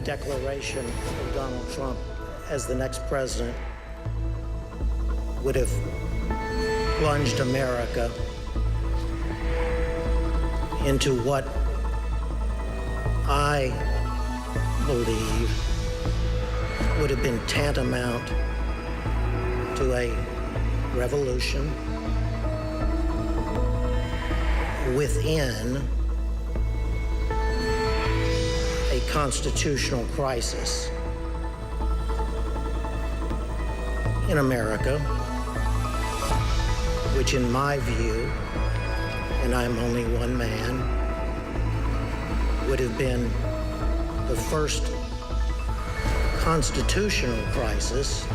declaration of Donald Trump as the next president would have plunged America into what I believe would have been tantamount to a revolution within a constitutional crisis in America, which in my view, and I'm only one man, would have been the first constitutional crisis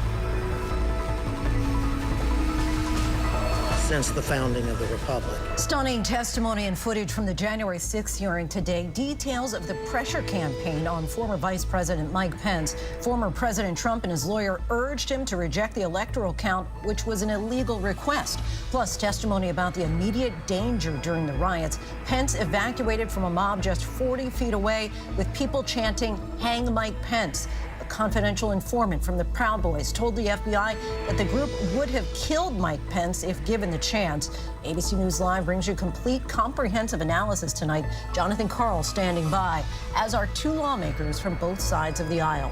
since the founding of the Republic. Stunning testimony and footage from the January 6th hearing today. Details of the pressure campaign on former Vice President Mike Pence. Former President Trump and his lawyer urged him to reject the electoral count, which was an illegal request. Plus testimony about the immediate danger during the riots. Pence evacuated from a mob just 40 feet away with people chanting, "Hang Mike Pence." Confidential informant from the Proud Boys told the FBI that the group would have killed Mike Pence if given the chance. ABC News Live brings you complete, comprehensive analysis tonight. Jonathan Karl standing by, as are two lawmakers from both sides of the aisle.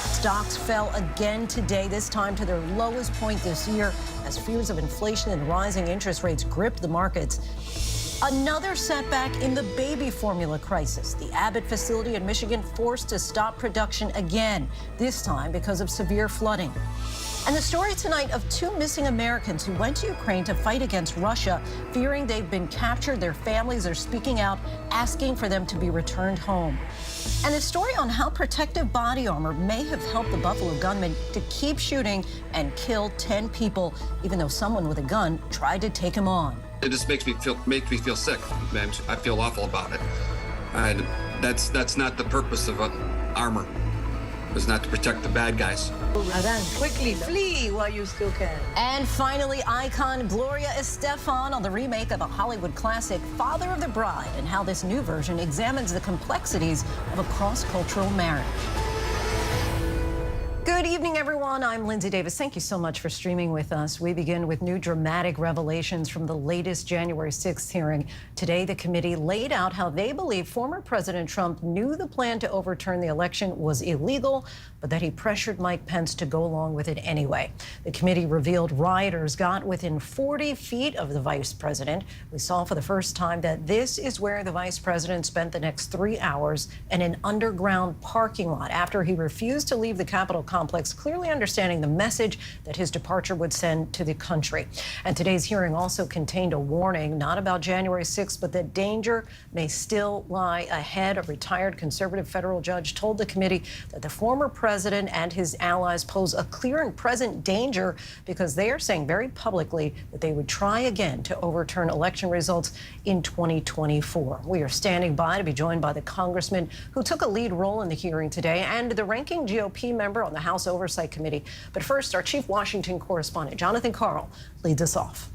Stocks fell again today, this time to their lowest point this year, as fears of inflation and rising interest rates gripped the markets. Another setback in the baby formula crisis. The Abbott facility in Michigan forced to stop production again, this time because of severe flooding. And the story tonight of two missing Americans who went to Ukraine to fight against Russia, fearing they've been captured. Their families are speaking out, asking for them to be returned home. And a story on how protective body armor may have helped the Buffalo gunman to keep shooting and kill 10 people, even though someone with a gun tried to take him on. It just makes me feel sick. I feel awful about it. And that's not the purpose of armor. It's not to protect the bad guys. Run quickly, flee while you still can. And finally, icon Gloria Estefan on the remake of a Hollywood classic, Father of the Bride, and how this new version examines the complexities of a cross-cultural marriage. Good evening, everyone. I'm Lindsay Davis. Thank you so much for streaming with us. We begin with new dramatic revelations from the latest January 6th hearing. Today, the committee laid out how they believe former President Trump knew the plan to overturn the election was illegal, but that he pressured Mike Pence to go along with it anyway. The committee revealed rioters got within 40 feet of the vice president. We saw for the first time that this is where the vice president spent the next 3 hours in an underground parking lot after he refused to leave the Capitol complex, clearly understanding the message that his departure would send to the country. And today's hearing also contained a warning, not about January 6th, but that danger may still lie ahead. A retired conservative federal judge told the committee that the former president and his allies pose a clear and present danger because they are saying very publicly that they would try again to overturn election results in 2024. We are standing by to be joined by the congressman who took a lead role in the hearing today and the ranking GOP member on the House Oversight Committee. But first, our chief Washington correspondent, Jonathan Karl, leads us off.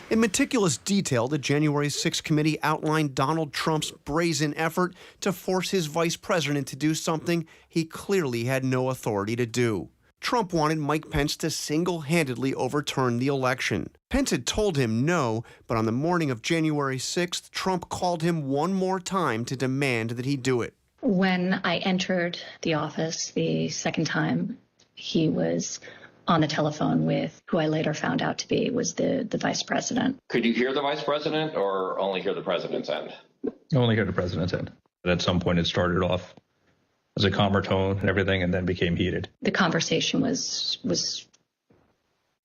In meticulous detail, the January 6th committee outlined Donald Trump's brazen effort to force his vice president to do something he clearly had no authority to do. Trump wanted Mike Pence to single-handedly overturn the election. Pence had told him no, but on the morning of January 6th, Trump called him one more time to demand that he do it. When I entered the office the second time, he was on the telephone with who I later found out to be was the vice president. Could you hear the vice president or only hear the president's end? Only hear the president's end. And at some point it started off as a calmer tone and everything and then became heated. The conversation was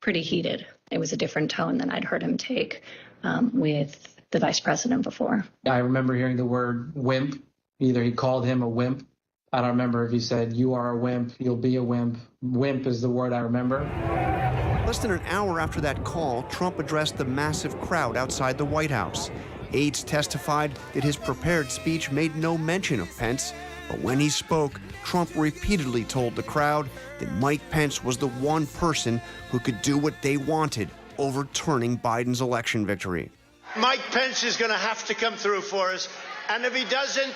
pretty heated. It was a different tone than I'd heard him take with the vice president before. I remember hearing the word wimp. Either he called him a wimp. I don't remember if he said, "You are a wimp, you'll be a wimp." Wimp is the word I remember. Less than an hour after that call, Trump addressed the massive crowd outside the White House. Aides testified that his prepared speech made no mention of Pence, but when he spoke, Trump repeatedly told the crowd that Mike Pence was the one person who could do what they wanted, overturning Biden's election victory. Mike Pence is going to have to come through for us, and if he doesn't,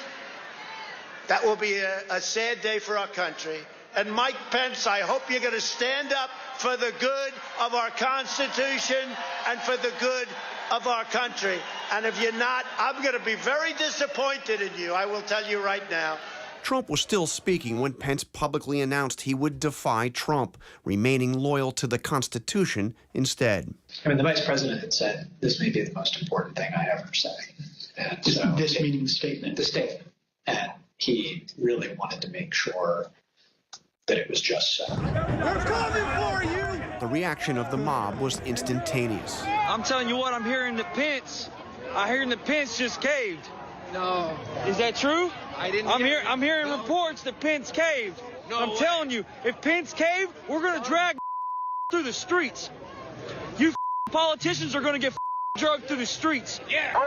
That will be a sad day for our country. And Mike Pence, I hope you're going to stand up for the good of our Constitution and for the good of our country. And if you're not, I'm going to be very disappointed in you. I will tell you right now. Trump was still speaking when Pence publicly announced he would defy Trump, remaining loyal to the Constitution instead. I mean, the vice president had said, this may be the most important thing I ever say. And so this meaning the statement? The statement. And he really wanted to make sure that it was just so. We're coming for you! The reaction of the mob was instantaneous. I'm telling you what, I'm hearing that Pence just caved. No. Is that true? I didn't I'm hearing reports that Pence caved. No I'm way. telling you, if Pence caved, we're going to drag through the streets. You politicians are going to get drugged through the streets. Yeah.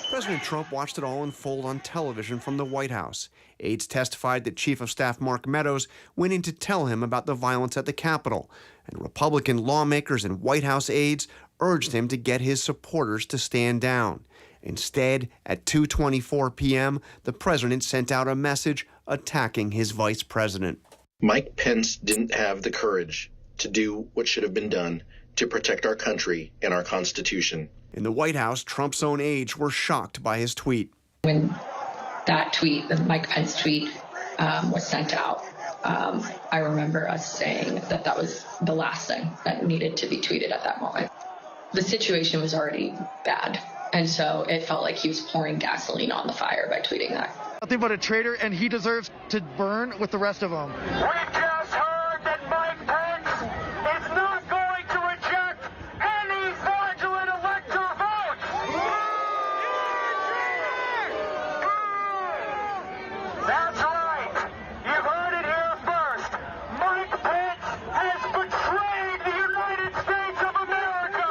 President Trump watched it all unfold on television from the White House. Aides testified that Chief of Staff Mark Meadows went in to tell him about the violence at the Capitol, and Republican lawmakers and White House aides urged him to get his supporters to stand down. Instead, at 2:24 p.m., the president sent out a message attacking his vice president. Mike Pence didn't have the courage to do what should have been done to protect our country and our Constitution. In the White House, Trump's own aides were shocked by his tweet. When that tweet, the Mike Pence tweet, was sent out, I remember us saying that that was the last thing that needed to be tweeted at that moment. The situation was already bad, and so it felt like he was pouring gasoline on the fire by tweeting that. Nothing but a traitor, and he deserves to burn with the rest of them. We just heard that Mike Pence is not going to reject any fraudulent elector votes. That's right. You heard it here first. Mike Pence has betrayed the United States of America.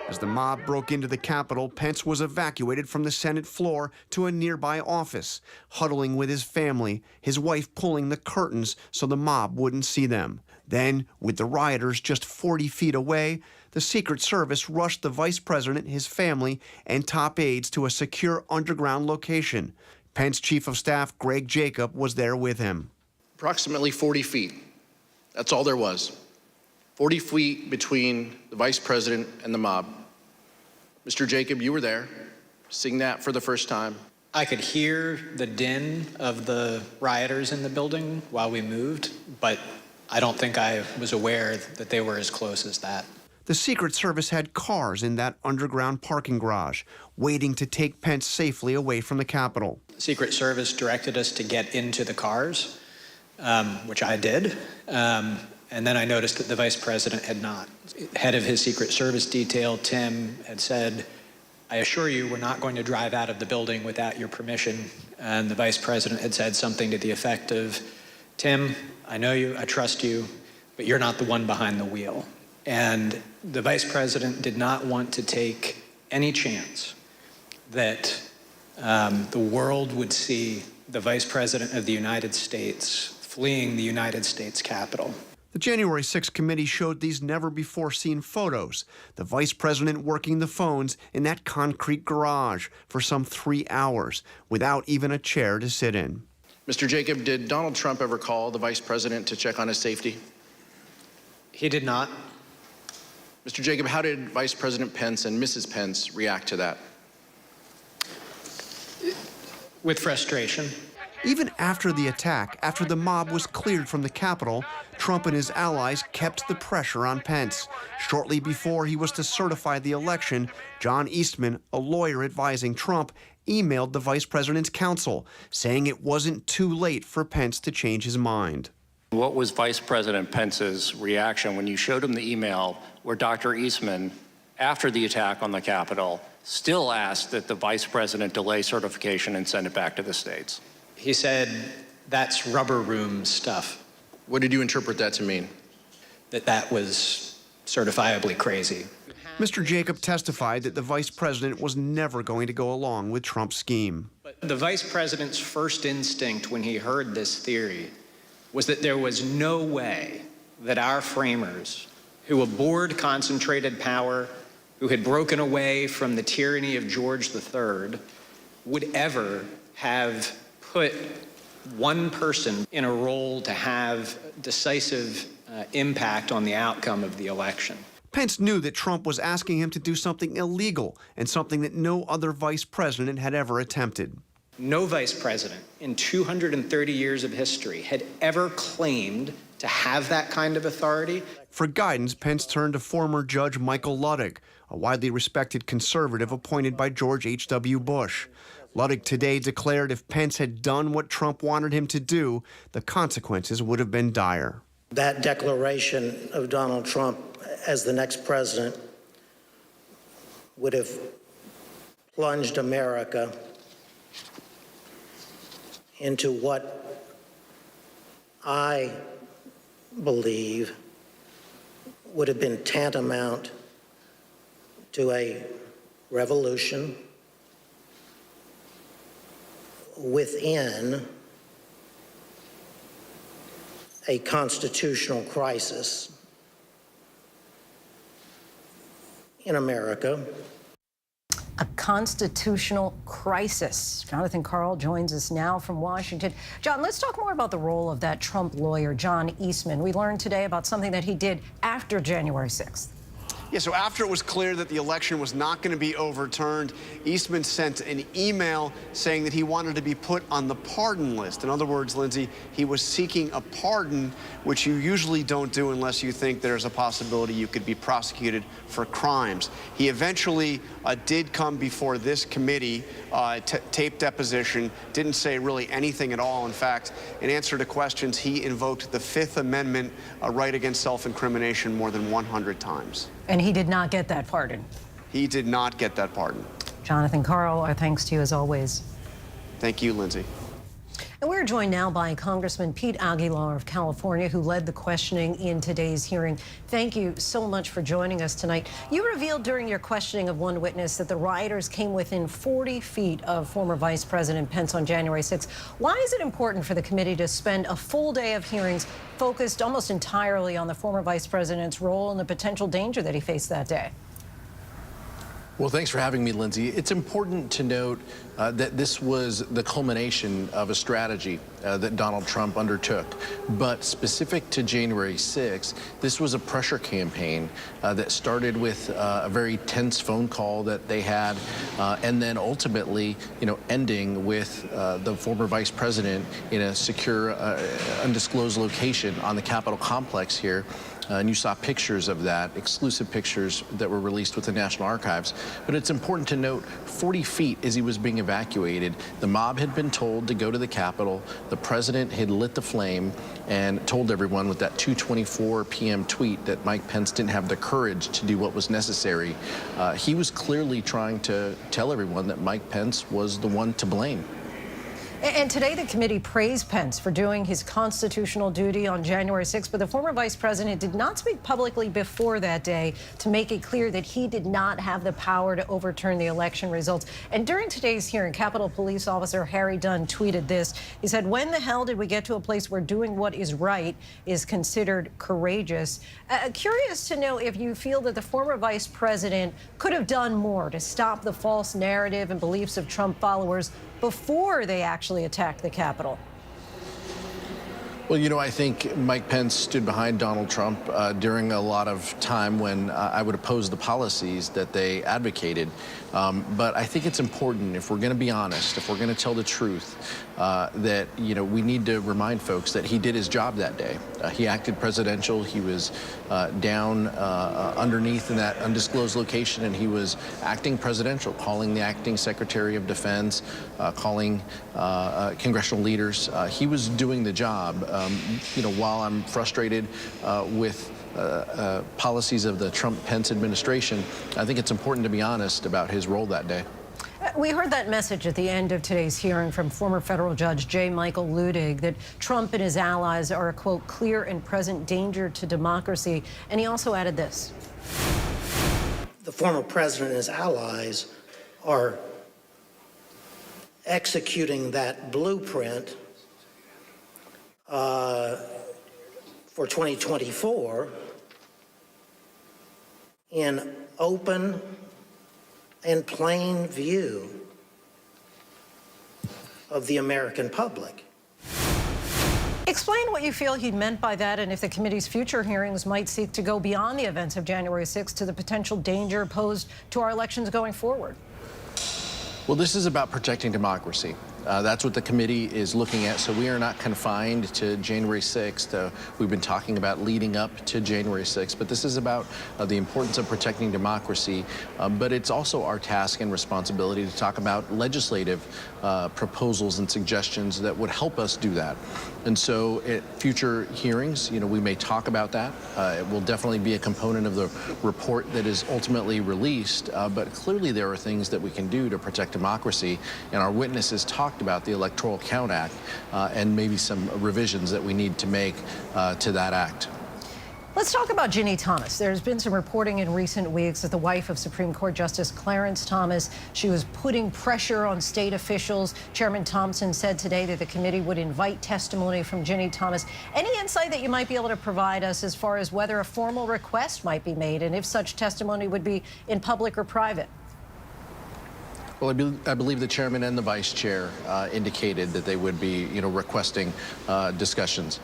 As the mob broke into the Capitol, Pence was evacuated from the Senate floor to a nearby office, huddling with his family, his wife pulling the curtains so the mob wouldn't see them. Then, with the rioters just 40 feet away, the Secret Service rushed the vice president, his family, and top aides to a secure underground location. Pence Chief of Staff Greg Jacob was there with him. Approximately 40 feet. That's all there was. 40 feet between the vice president and the mob. Mr. Jacob, you were there, seeing that for the first time. I could hear the din of the rioters in the building while we moved, but I don't think I was aware that they were as close as that. The Secret Service had cars in that underground parking garage, waiting to take Pence safely away from the Capitol. Secret Service directed us to get into the cars, which I did. And then I noticed that the vice president had not. Head of his Secret Service detail, Tim, had said, I assure you we're not going to drive out of the building without your permission. And the vice president had said something to the effect of, Tim, I know you, I trust you, but you're not the one behind the wheel. And the vice president did not want to take any chance that the world would see the vice president of the United States fleeing the United States Capitol. The January 6th committee showed these never-before-seen photos, the vice president working the phones in that concrete garage for some 3 hours without even a chair to sit in. Mr. Jacob, did Donald Trump ever call the vice president to check on his safety? He did not. Mr. Jacob, how did Vice President Pence and Mrs. Pence react to that? With frustration. Even after the attack, after the mob was cleared from the Capitol, Trump and his allies kept the pressure on Pence. Shortly before he was to certify the election, John Eastman, a lawyer advising Trump, emailed the vice president's counsel, saying it wasn't too late for Pence to change his mind. What was Vice President Pence's reaction when you showed him the email where Dr. Eastman, after the attack on the Capitol, still asked that the vice president delay certification and send it back to the states? He said, that's rubber room stuff. What did you interpret that to mean? That was certifiably crazy. Mr. Jacob testified that the vice president was never going to go along with Trump's scheme. But the vice president's first instinct when he heard this theory was that there was no way that our framers, who abhorred concentrated power, who had broken away from the tyranny of George III, would ever have put one person in a role to have decisive impact on the outcome of the election. Pence knew that Trump was asking him to do something illegal and something that no other vice president had ever attempted. No vice president in 230 years of history had ever claimed to have that kind of authority. For guidance, Pence turned to former Judge Michael Luttig, a widely respected conservative appointed by George H.W. Bush. Luttig today declared if Pence had done what Trump wanted him to do, the consequences would have been dire. That declaration of Donald Trump as the next president would have plunged America into what I believe would have been tantamount to a revolution within a constitutional crisis in America. A constitutional crisis. Jonathan Karl joins us now from Washington. John, let's talk more about the role of that Trump lawyer, John Eastman. We learned today about something that he did after January 6th. Yeah, so after it was clear that the election was not going to be overturned, Eastman sent an email saying that he wanted to be put on the pardon list. In other words, Lindsay, he was seeking a pardon, which you usually don't do unless you think there's a possibility you could be prosecuted for crimes. He eventually did come before this committee, tape deposition, didn't say really anything at all. In fact, in answer to questions, he invoked the Fifth Amendment right against self-incrimination more than 100 times. And he did not get that pardon. He did not get that pardon. Jonathan Karl, our thanks to you as always. Thank you, Lindsay. And we're joined now by Congressman Pete Aguilar of California, who led the questioning in today's hearing. Thank you so much for joining us tonight. You revealed during your questioning of one witness that the rioters came within 40 feet of former Vice President Pence on January 6th. Why is it important for the committee to spend a full day of hearings focused almost entirely on the former Vice President's role and the potential danger that he faced that day? Well, thanks for having me, Lindsay. It's important to note that this was the culmination of a strategy that Donald Trump undertook. But specific to January 6th, this was a pressure campaign that started with a very tense phone call that they had, and then ultimately, ending with the former vice president in a secure, undisclosed location on the Capitol complex here. And you saw pictures of that, exclusive pictures that were released with the National Archives. But it's important to note, 40 feet as he was being evacuated, the mob had been told to go to the Capitol. The president had lit the flame and told everyone with that 2:24 p.m. tweet that Mike Pence didn't have the courage to do what was necessary. He was clearly trying to tell everyone that Mike Pence was the one to blame. And today, the committee praised Pence for doing his constitutional duty on January 6th, but the former vice president did not speak publicly before that day to make it clear that he did not have the power to overturn the election results. And during today's hearing, Capitol Police Officer Harry Dunn tweeted this. He said, "When the hell did we get to a place where doing what is right is considered courageous?" Curious to know if you feel that the former vice president could have done more to stop the false narrative and beliefs of Trump followers before they actually attacked the Capitol. Well, I think Mike Pence stood behind Donald Trump during a lot of time when I would oppose the policies that they advocated. But I think it's important, if we're going to be honest, if we're going to tell the truth, that, we need to remind folks that he did his job that day. He acted presidential. He was down underneath in that undisclosed location, and he was acting presidential, calling the acting Secretary of Defense, calling congressional leaders. He was doing the job. While I'm frustrated with policies of the Trump-Pence administration, I think it's important to be honest about his role that day. We heard that message at the end of today's hearing from former federal judge J. Michael Luttig that Trump and his allies are a, quote, clear and present danger to democracy. And he also added this. The former president and his allies are executing that blueprint for 2024 in open and plain view of the American public. Explain what you feel he meant by that, and if the committee's future hearings might seek to go beyond the events of January 6th to the potential danger posed to our elections going forward. Well, this is about protecting democracy. That's what the committee is looking at. So we are not confined to January 6th. We've been talking about leading up to January 6th, but this is about the importance of protecting democracy. But it's also our task and responsibility to talk about legislative proposals and suggestions that would help us do that. And so at future hearings, we may talk about that. It will definitely be a component of the report that is ultimately released. But clearly there are things that we can do to protect democracy. And our witnesses talked about the Electoral Count Act and maybe some revisions that we need to make to that act. Let's talk about Ginny Thomas. There's been some reporting in recent weeks that the wife of Supreme Court Justice Clarence Thomas, she was putting pressure on state officials. Chairman Thompson said today that the committee would invite testimony from Ginny Thomas. Any insight that you might be able to provide us as far as whether a formal request might be made and if such testimony would be in public or private? Well, I believe the chairman and the vice chair indicated that they would be, requesting discussions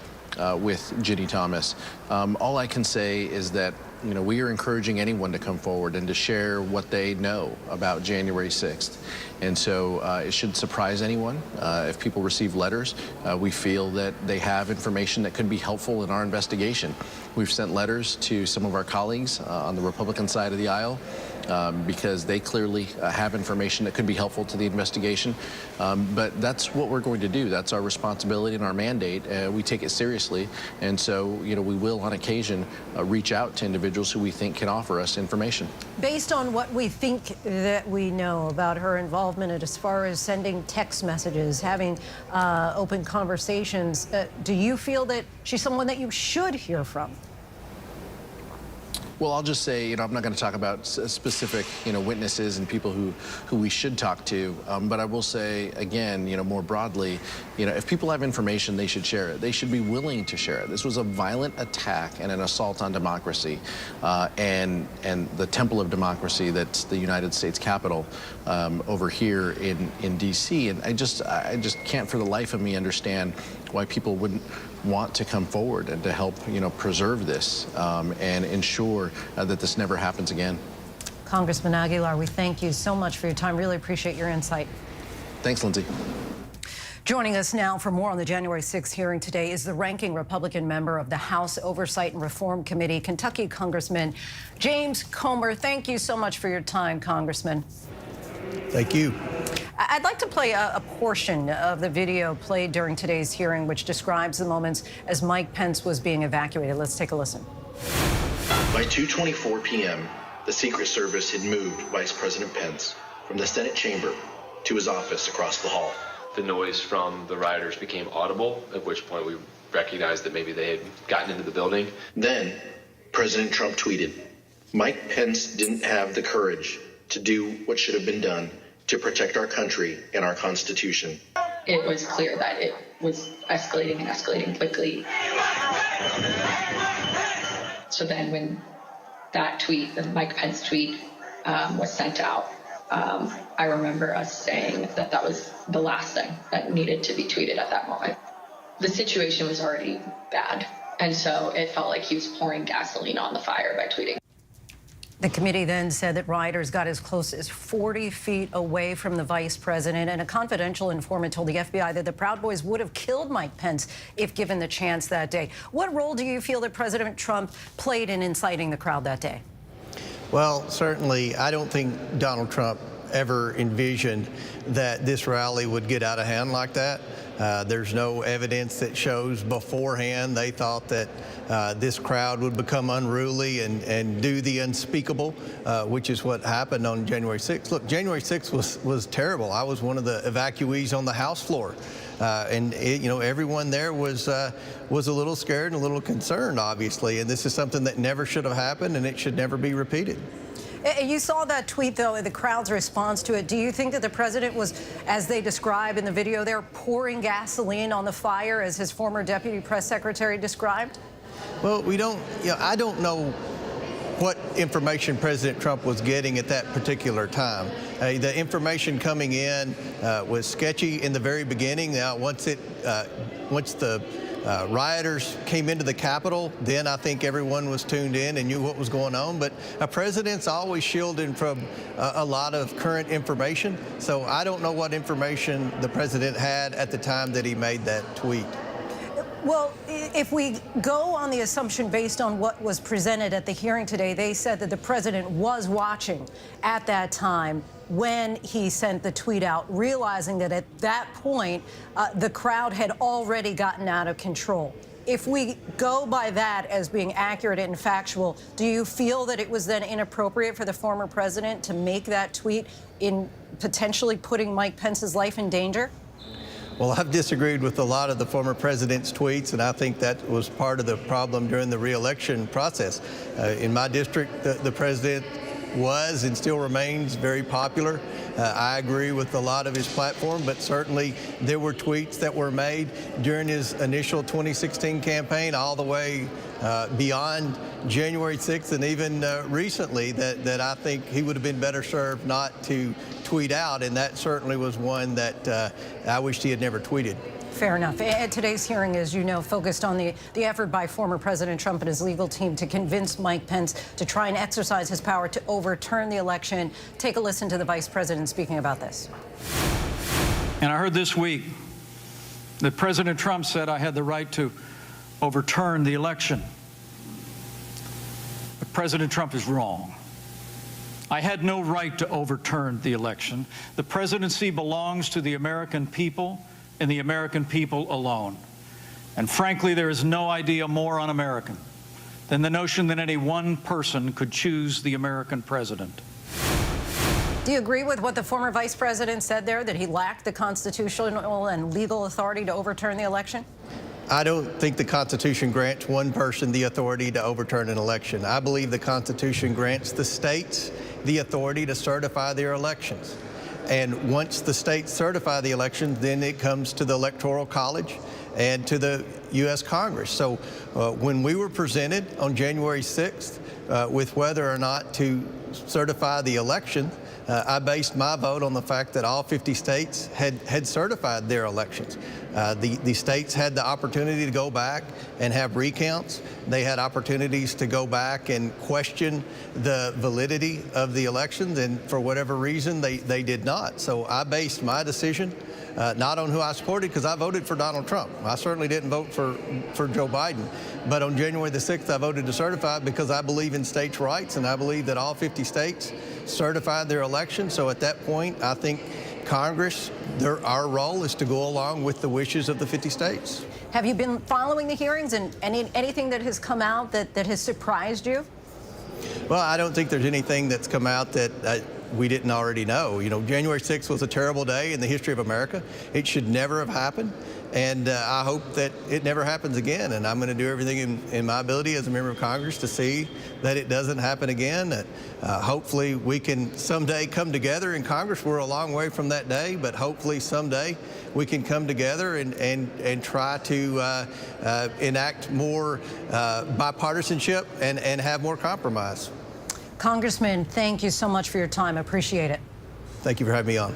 with Ginny Thomas. All I can say is that, we are encouraging anyone to come forward and to share what they know about January 6th. And so it shouldn't surprise anyone if people receive letters. We feel that they have information that could be helpful in our investigation. We've sent letters to some of our colleagues on the Republican side of the aisle because they clearly have information that could be helpful to the investigation. But that's what we're going to do. That's our responsibility and our mandate. We take it seriously. And so, we will on occasion reach out to individuals who we think can offer us information. Based on what we think that we know about her involvement as far as sending text messages, having open conversations, do you feel that she's someone that you should hear from? Well, I'll just say, I'm not going to talk about specific, witnesses and people who we should talk to. But I will say, again, more broadly, if people have information, they should share it. They should be willing to share it. This was a violent attack and an assault on democracy and the temple of democracy that's the United States Capitol over here in D.C. And I just can't for the life of me understand why people wouldn't want to come forward and to help, preserve this and ensure that this never happens again. Congressman Aguilar, we thank you so much for your time. Really appreciate your insight. Thanks, Lindsay. Joining us now for more on the January 6th hearing today is the ranking Republican member of the House Oversight and Reform Committee, Kentucky Congressman James Comer. Thank you so much for your time, Congressman. Thank you. I'd like to play a portion of the video played during today's hearing, which describes the moments as Mike Pence was being evacuated. Let's take a listen. By 2:24 p.m., the Secret Service had moved Vice President Pence from the Senate chamber to his office across the hall. The noise from the rioters became audible, at which point we recognized that maybe they had gotten into the building. Then, President Trump tweeted, "Mike Pence didn't have the courage to do what should have been done to protect our country and our Constitution." It was clear that it was escalating and escalating quickly. So then when that tweet, the Mike Pence tweet, was sent out, I remember us saying that that was the last thing that needed to be tweeted at that moment. The situation was already bad, and so it felt like he was pouring gasoline on the fire by tweeting. The committee then said that rioters got as close as 40 feet away from the vice president, and a confidential informant told the FBI that the Proud Boys would have killed Mike Pence if given the chance that day. What role do you feel that President Trump played in inciting the crowd that day? Well, certainly, I don't think Donald Trump ever envisioned that this rally would get out of hand like that. There's no evidence that shows beforehand they thought that this crowd would become unruly and do the unspeakable, which is what happened on January 6th. Look, January 6th was terrible. I was one of the evacuees on the House floor. And everyone there was a little scared and a little concerned, obviously. And this is something that never should have happened, and it should never be repeated. You saw that tweet, though, and the crowd's response to it. Do you think that the president was, as they describe in the video there, pouring gasoline on the fire, as his former deputy press secretary described? Well, we don't, I don't know what information President Trump was getting at that particular time. The information coming in was sketchy in the very beginning. Now, once the rioters came into the Capitol, then I think everyone was tuned in and knew what was going on. But a president's always shielded from a lot of current information. So I don't know what information the president had at the time that he made that tweet. Well, if we go on the assumption based on what was presented at the hearing today, they said that the president was watching at that time when he sent the tweet out, realizing that at that point, the crowd had already gotten out of control. If we go by that as being accurate and factual, do you feel that it was then inappropriate for the former president to make that tweet in potentially putting Mike Pence's life in danger? Well, I've disagreed with a lot of the former president's tweets, and I think that was part of the problem during the re-election process. In my district, the president was and still remains very popular. I agree with a lot of his platform, but certainly there were tweets that were made during his initial 2016 campaign all the way beyond January 6th and even recently that I think he would have been better served not to tweet out, and that certainly was one that I wished he had never tweeted. Fair enough. At today's hearing, as you know, focused on the effort by former President Trump and his legal team to convince Mike Pence to try and exercise his power to overturn the election. Take a listen to the vice president speaking about this. And I heard this week that President Trump said I had the right to overturn the election. But President Trump is wrong. I had no right to overturn the election. The presidency belongs to the American people and the American people alone. And frankly, there is no idea more un-American than the notion that any one person could choose the American president. Do you agree with what the former vice president said there, that he lacked the constitutional and legal authority to overturn the election? I don't think the Constitution grants one person the authority to overturn an election. I believe the Constitution grants the states the authority to certify their elections. And once the states certify the elections, then it comes to the Electoral College and to the U.S. Congress. So when we were presented on January 6th with whether or not to certify the election, I based my vote on the fact that all 50 states had certified their elections. The states had the opportunity to go back and have recounts. They had opportunities to go back and question the validity of the elections, and for whatever reason, they did not. So I based my decision not on who I supported, because I voted for Donald Trump. I certainly didn't vote for Joe Biden. But on January the 6th, I voted to certify because I believe in states' rights, and I believe that all 50 states certified their election. So at that point, I think Congress, our role is to go along with the wishes of the 50 states. Have you been following the hearings and anything that has come out that has surprised you? Well, I don't think there's anything that's come out that we didn't already know. You know, January 6th was a terrible day in the history of America. It should never have happened. And I hope that it never happens again. And I'm going to do everything in my ability as a member of Congress to see that it doesn't happen again. That hopefully we can someday come together in Congress. We're a long way from that day, but hopefully someday we can come together and try to enact more bipartisanship and have more compromise. Congressman, thank you so much for your time. I appreciate it. Thank you for having me on.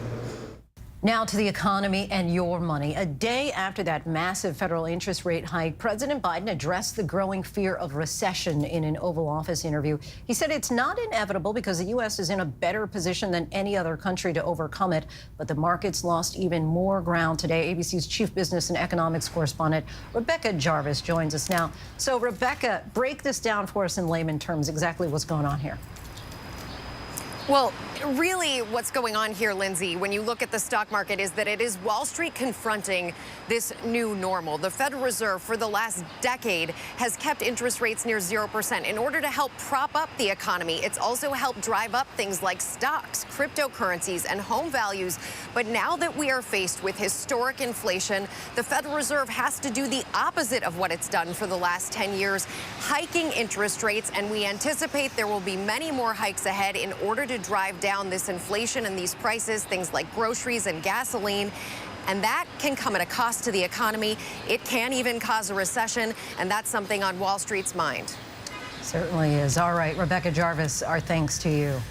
Now to the economy and your money. A day after that massive federal interest rate hike, President Biden addressed the growing fear of recession in an Oval Office interview. He said it's not inevitable because the U.S. is in a better position than any other country to overcome it. But the markets lost even more ground today. ABC's chief business and economics correspondent, Rebecca Jarvis, joins us now. So, Rebecca, break this down for us in layman terms, exactly what's going on here. Well, really what's going on here, Lindsay, when you look at the stock market is that it is Wall Street confronting this new normal. The Federal Reserve for the last decade has kept interest rates near 0% in order to help prop up the economy. It's also helped drive up things like stocks, cryptocurrencies, and home values. But now that we are faced with historic inflation, the Federal Reserve has to do the opposite of what it's done for the last 10 years, hiking interest rates, and we anticipate there will be many more hikes ahead in order to drive down this inflation and these prices, things like groceries and gasoline. And that can come at a cost to the economy. It can even cause a recession, and that's something on Wall Street's mind. Certainly is. All right, Rebecca Jarvis, our thanks to you.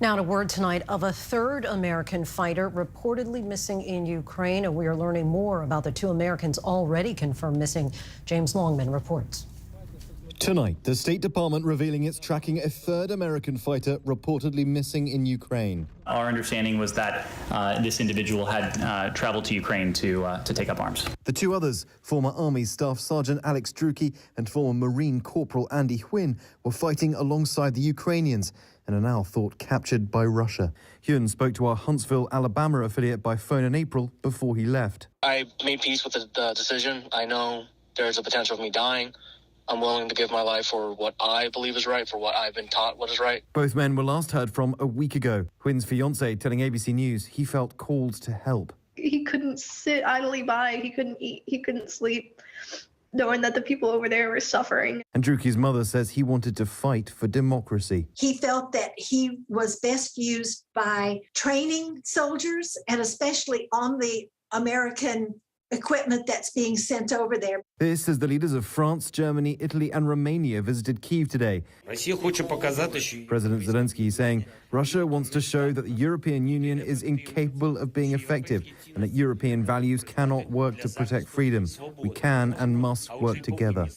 Now, to word tonight of a third American fighter reportedly missing in Ukraine, and we are learning more about the 2 Americans already confirmed missing. James Longman reports. Tonight, the State Department revealing it's tracking a third American fighter reportedly missing in Ukraine. Our understanding was that this individual had traveled to Ukraine to take up arms. The 2 others, former Army Staff Sergeant Alex Druki and former Marine Corporal Andy Huynh, were fighting alongside the Ukrainians and are now thought captured by Russia. Huynh spoke to our Huntsville, Alabama affiliate by phone in April before he left. I made peace with the decision. I know there's a potential of me dying. I'm willing to give my life for what I believe is right, for what I've been taught what is right. Both men were last heard from a week ago. Huynn's fiancée telling ABC News he felt called to help. He couldn't sit idly by. He couldn't eat. He couldn't sleep, knowing that the people over there were suffering. And Druki's mother says he wanted to fight for democracy. He felt that he was best used by training soldiers, and especially on the American equipment that's being sent over there. This as the leaders of France, Germany, Italy and Romania visited Kyiv today. President Zelensky saying Russia wants to show that the European Union is incapable of being effective and that European values cannot work to protect freedom. We can and must work together.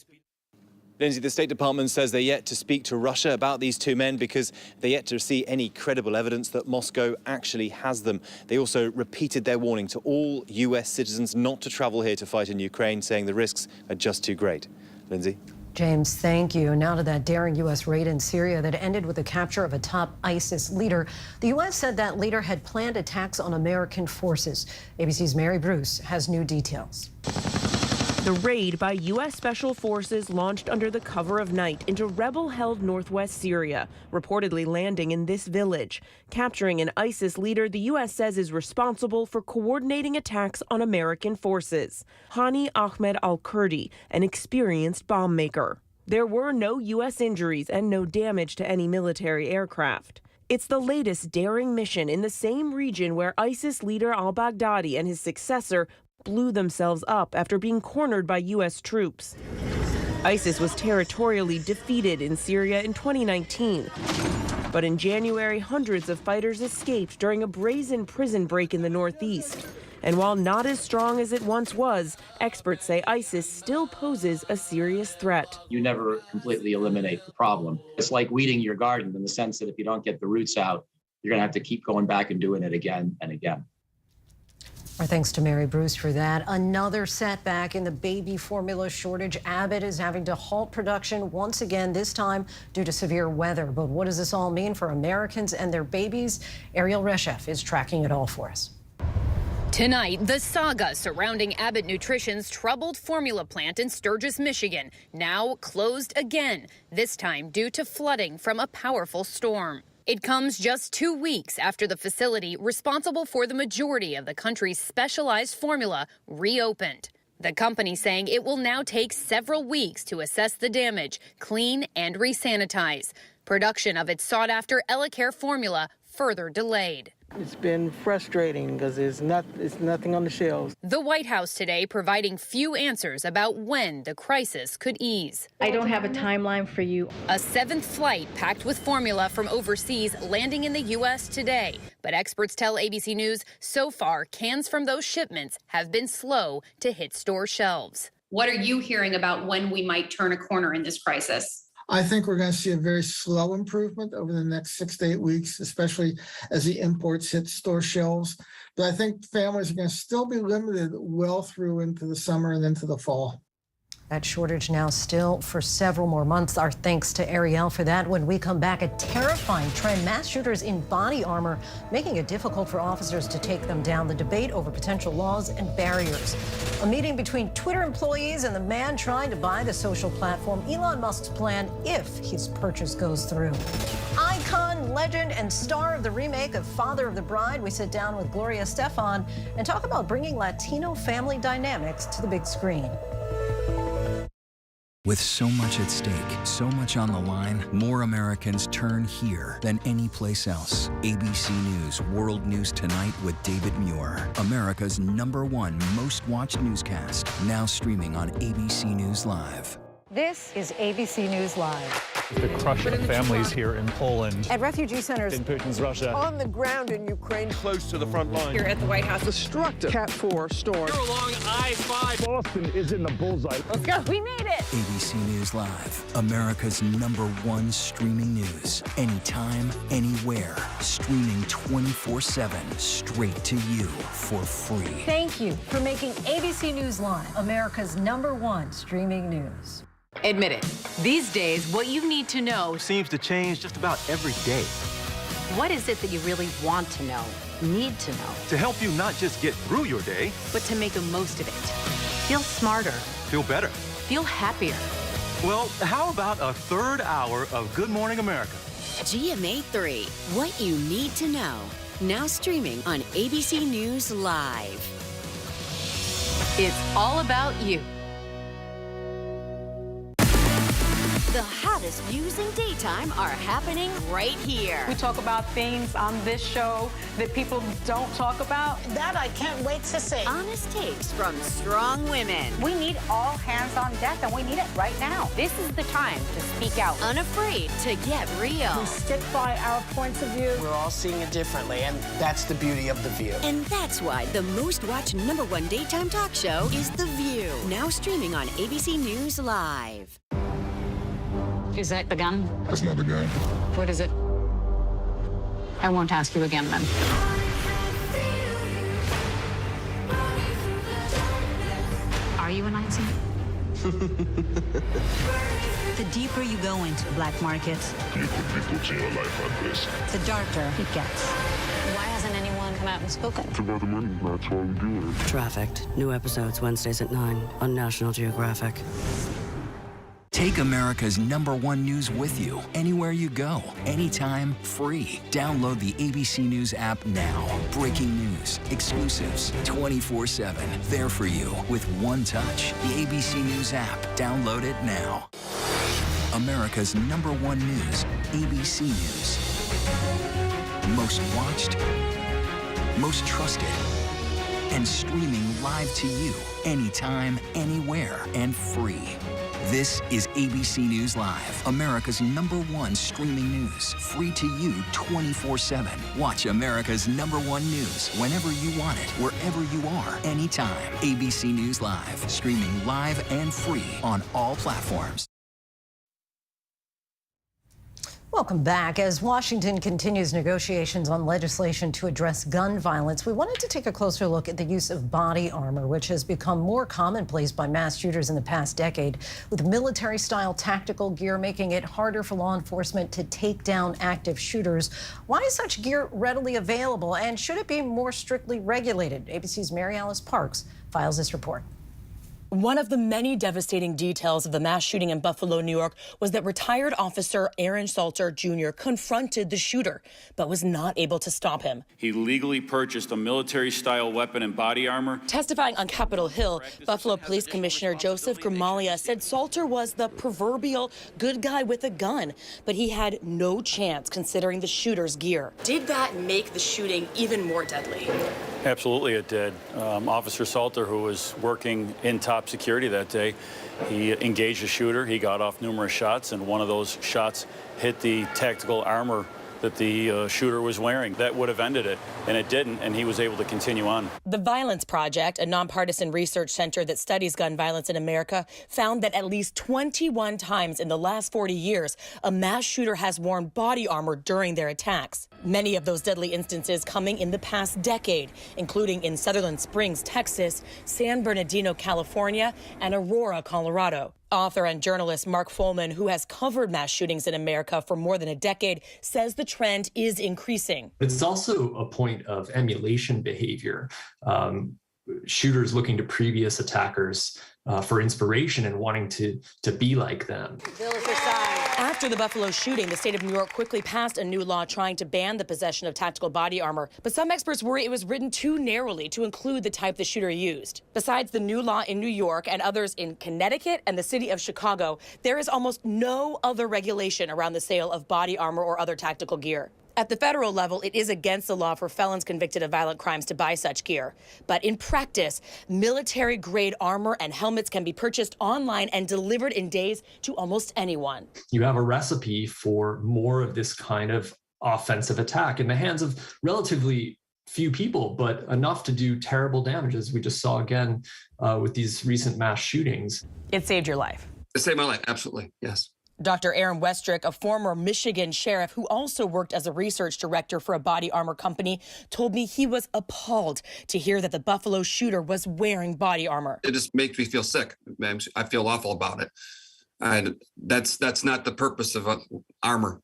Lindsay, the State Department says they're yet to speak to Russia about these 2 men because they're yet to see any credible evidence that Moscow actually has them. They also repeated their warning to all US citizens not to travel here to fight in Ukraine, saying the risks are just too great. Lindsay? James, thank you. Now to that daring U.S. raid in Syria that ended with the capture of a top ISIS leader. The U.S. said that leader had planned attacks on American forces. ABC's Mary Bruce has new details. The raid by U.S. Special Forces launched under the cover of night into rebel-held northwest Syria, reportedly landing in this village. Capturing an ISIS leader the U.S. says is responsible for coordinating attacks on American forces. Hani Ahmed al-Kurdi, an experienced bomb maker. There were no U.S. injuries and no damage to any military aircraft. It's the latest daring mission in the same region where ISIS leader al-Baghdadi and his successor blew themselves up after being cornered by U.S. troops. ISIS was territorially defeated in Syria in 2019. But in January, hundreds of fighters escaped during a brazen prison break in the northeast. And while not as strong as it once was, experts say ISIS still poses a serious threat. You never completely eliminate the problem. It's like weeding your garden in the sense that if you don't get the roots out, you're going to have to keep going back and doing it again and again. Our thanks to Mary Bruce for that. Another setback in the baby formula shortage. Abbott is having to halt production once again, this time due to severe weather. But what does this all mean for Americans and their babies? Ariel Reshef is tracking it all for us. Tonight, the saga surrounding Abbott Nutrition's troubled formula plant in Sturgis, Michigan, now closed again, this time due to flooding from a powerful storm. It comes just 2 weeks after the facility responsible for the majority of the country's specialized formula reopened. The company saying it will now take several weeks to assess the damage, clean and resanitize. Production of its sought-after EleCare formula further delayed. It's been frustrating because it's nothing on the shelves. The White House today providing few answers about when the crisis could ease. I don't have a timeline for you. A 7th flight packed with formula from overseas landing in the U.S. today. But experts tell ABC News so far cans from those shipments have been slow to hit store shelves. What are you hearing about when we might turn a corner in this crisis? I think we're going to see a very slow improvement over the next 6 to 8 weeks, especially as the imports hit store shelves. But I think families are going to still be limited well through into the summer and into the fall. That shortage now still for several more months. Our thanks to Ariel for that. When we come back, a terrifying trend. Mass shooters in body armor, making it difficult for officers to take them down. The debate over potential laws and barriers. A meeting between Twitter employees and the man trying to buy the social platform. Elon Musk's plan if his purchase goes through. Icon, legend, and star of the remake of Father of the Bride. We sit down with Gloria Estefan and talk about bringing Latino family dynamics to the big screen. With so much at stake, so much on the line, more Americans turn here than any place else. ABC News World News Tonight with David Muir, America's #1 most watched newscast, now streaming on ABC News Live. This is ABC News Live. The crush of families here in Poland. At refugee centers in Putin's Russia. On the ground in Ukraine. Close to the front line. Here at the White House. Destructive Cat 4 storm. Here along I-5. Boston is in the bullseye. Let's go. We made it. ABC News Live, America's #1 streaming news. Anytime, anywhere. Streaming 24/7 straight to you for free. Thank you for making ABC News Live America's #1 streaming news. Admit it. These days, what you need to know seems to change just about every day. What is it that you really want to know, need to know? To help you not just get through your day, but to make the most of it. Feel smarter. Feel better. Feel happier. Well, how about a third hour of Good Morning America? GMA 3, what you need to know. Now streaming on ABC News Live. It's all about you. The hottest views in daytime are happening right here. We talk about things on this show that people don't talk about. That I can't wait to see. Honest takes from strong women. We need all hands on deck, and we need it right now. This is the time to speak out. Unafraid to get real. We stick by our points of view. We're all seeing it differently, and that's the beauty of The View. And that's why the most watched #1 daytime talk show is The View. Now streaming on ABC News Live. Is that the gun? That's not the gun. What is it? I won't ask you again then. Are you a Nazi? The deeper you go into black markets, you could be putting your life at risk. the darker it gets. Why hasn't anyone come out and spoken? It's about the money. That's why we do it. Trafficked. New episodes Wednesdays at 9 on National Geographic. Take America's #1 news with you anywhere you go, anytime, free. Download the ABC News app now. Breaking news, exclusives, 24/7. There for you with one touch. The ABC News app. Download it now. America's #1 news, ABC News. Most watched, most trusted, and streaming live to you anytime, anywhere, and free. This is ABC News Live, America's #1 streaming news, free to you 24/7. Watch America's #1 news whenever you want it, wherever you are, anytime. ABC News Live, streaming live and free on all platforms. Welcome back. As Washington continues negotiations on legislation to address gun violence, we wanted to take a closer look at the use of body armor, which has become more commonplace by mass shooters in the past decade, with military-style tactical gear making it harder for law enforcement to take down active shooters. Why is such gear readily available, and should it be more strictly regulated? ABC's Mary Alice Parks files this report. One of the many devastating details of the mass shooting in Buffalo, New York, was that retired officer Aaron Salter Jr. confronted the shooter, but was not able to stop him. He legally purchased a military-style weapon and body armor. Testifying on Capitol Hill, Buffalo Police Commissioner Joseph Gramalia said Salter was the proverbial good guy with a gun, but he had no chance considering the shooter's gear. Did that make the shooting even more deadly? Absolutely it did. Officer Salter, who was working in top security that day, he engaged the shooter. He got off numerous shots, and one of those shots hit the tactical armor that the shooter was wearing. That would have ended it, and it didn't, and he was able to continue on. The Violence Project, a nonpartisan research center that studies gun violence in America, found that at least 21 times in the last 40 years, a mass shooter has worn body armor during their attacks. Many of those deadly instances coming in the past decade, including in Sutherland Springs, Texas, San Bernardino, California, and Aurora, Colorado. Author and journalist Mark Folman, who has covered mass shootings in America for more than a decade, says the trend is increasing. It's also a point of emulation behavior. Shooters looking to previous attackers for inspiration and wanting to be like them. After the Buffalo shooting, the state of New York quickly passed a new law trying to ban the possession of tactical body armor. But some experts worry it was written too narrowly to include the type the shooter used. Besides the new law in New York and others in Connecticut and the city of Chicago, there is almost no other regulation around the sale of body armor or other tactical gear. At the federal level, it is against the law for felons convicted of violent crimes to buy such gear. But in practice, military-grade armor and helmets can be purchased online and delivered in days to almost anyone. You have a recipe for more of this kind of offensive attack in the hands of relatively few people, but enough to do terrible damage, as we just saw again with these recent mass shootings. It saved your life. It saved my life, absolutely, yes. Dr. Aaron Westrick, a former Michigan sheriff who also worked as a research director for a body armor company, told me he was appalled to hear that the Buffalo shooter was wearing body armor. It just makes me feel sick. I feel awful about it. And that's not the purpose of armor.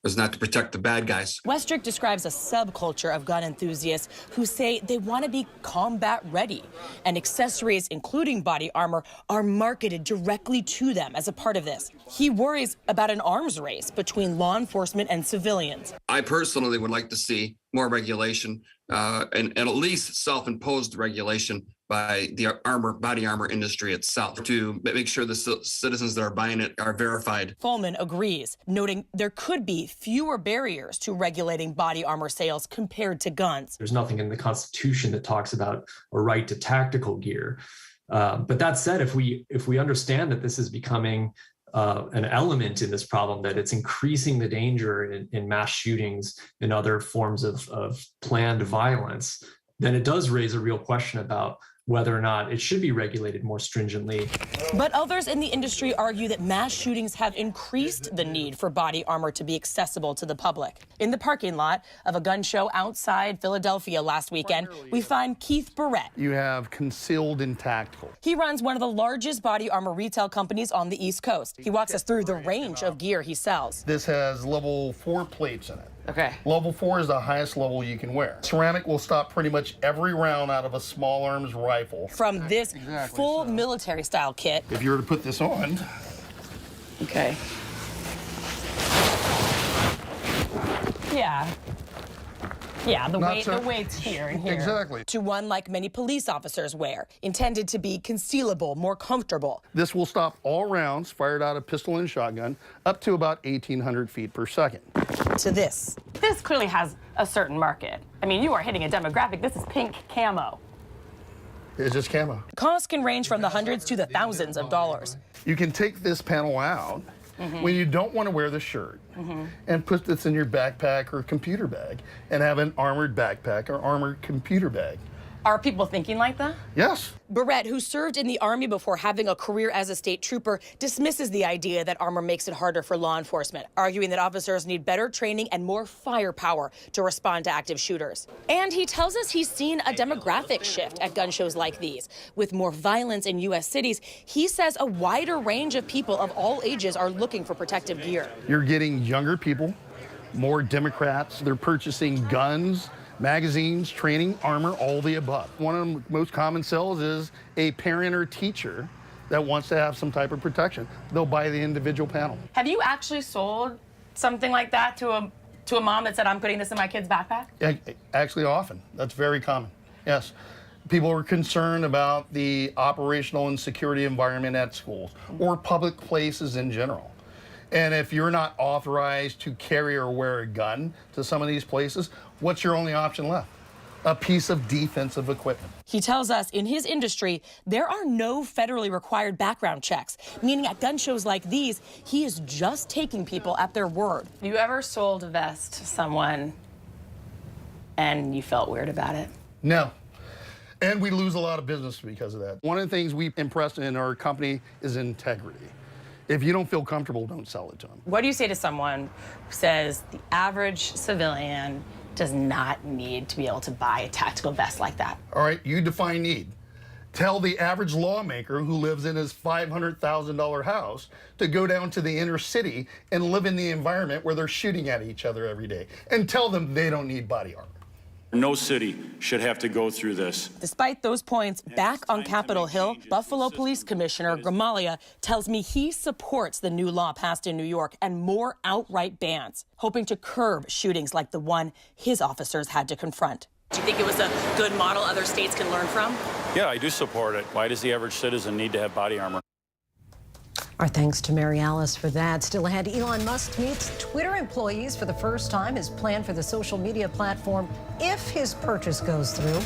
It's not to protect the bad guys. Westrick describes a subculture of gun enthusiasts who say they want to be combat ready, and accessories, including body armor, are marketed directly to them as a part of this. He worries about an arms race between law enforcement and civilians. I personally would like to see more regulation and at least self-imposed regulation by the body armor industry itself to make sure the citizens that are buying it are verified. Fulman agrees, noting there could be fewer barriers to regulating body armor sales compared to guns. There's nothing in the Constitution that talks about a right to tactical gear. But that said, if we understand that this is becoming an element in this problem, that it's increasing the danger in mass shootings and other forms of planned violence, then it does raise a real question about whether or not it should be regulated more stringently. But others in the industry argue that mass shootings have increased the need for body armor to be accessible to the public. In the parking lot of a gun show outside Philadelphia last weekend, we find Keith Barrett. You have Concealed and Tactical. He runs one of the largest body armor retail companies on the East Coast. He walks us through the range of gear he sells. This has level 4 plates in it. Okay. Level 4 is the highest level you can wear. Ceramic will stop pretty much every round out of a small arms rifle. From this full military style kit. If you were to put this on. Okay. Yeah. Yeah, the weight's here and here. Exactly. To one like many police officers wear, intended to be concealable, more comfortable. This will stop all rounds fired out of pistol and shotgun up to about 1,800 feet per second. To this. This clearly has a certain market. I mean, you are hitting a demographic. This is pink camo. It's just camo. Costs can range from the hundreds to the thousands of dollars. You can take this panel out when you don't want to wear the shirt and put this in your backpack or computer bag and have an armored backpack or armored computer bag. Are people thinking like that? Yes. Barrett, who served in the Army before having a career as a state trooper, dismisses the idea that armor makes it harder for law enforcement, arguing that officers need better training and more firepower to respond to active shooters. And he tells us he's seen a demographic shift at gun shows like these. With more violence in U.S. cities, he says a wider range of people of all ages are looking for protective gear. You're getting younger people, more Democrats. They're purchasing guns, magazines, training, armor, all the above. One of the most common sells is a parent or teacher that wants to have some type of protection. They'll buy the individual panel. Have you actually sold something like that to a mom that said, I'm putting this in my kid's backpack? Actually, often. That's very common, yes. People are concerned about the operational and security environment at schools or public places in general. And if you're not authorized to carry or wear a gun to some of these places, what's your only option left? A piece of defensive equipment. He tells us in his industry, there are no federally required background checks, meaning at gun shows like these, he is just taking people at their word. Have you ever sold a vest to someone and you felt weird about it? No. And we lose a lot of business because of that. One of the things we impress in our company is integrity. If you don't feel comfortable, don't sell it to them. What do you say to someone who says the average civilian does not need to be able to buy a tactical vest like that? All right, you define need. Tell the average lawmaker who lives in his $500,000 house to go down to the inner city and live in the environment where they're shooting at each other every day, and tell them they don't need body armor. No city should have to go through this. Despite those points, back on Capitol Hill, Buffalo Police Commissioner Gramaglia tells me he supports the new law passed in New York and more outright bans, hoping to curb shootings like the one his officers had to confront. Do you think it was a good model other states can learn from? Yeah, I do support it. Why does the average citizen need to have body armor? Our thanks to Mary Alice for that. Still ahead, Elon Musk meets Twitter employees for the first time. His plan for the social media platform if his purchase goes through.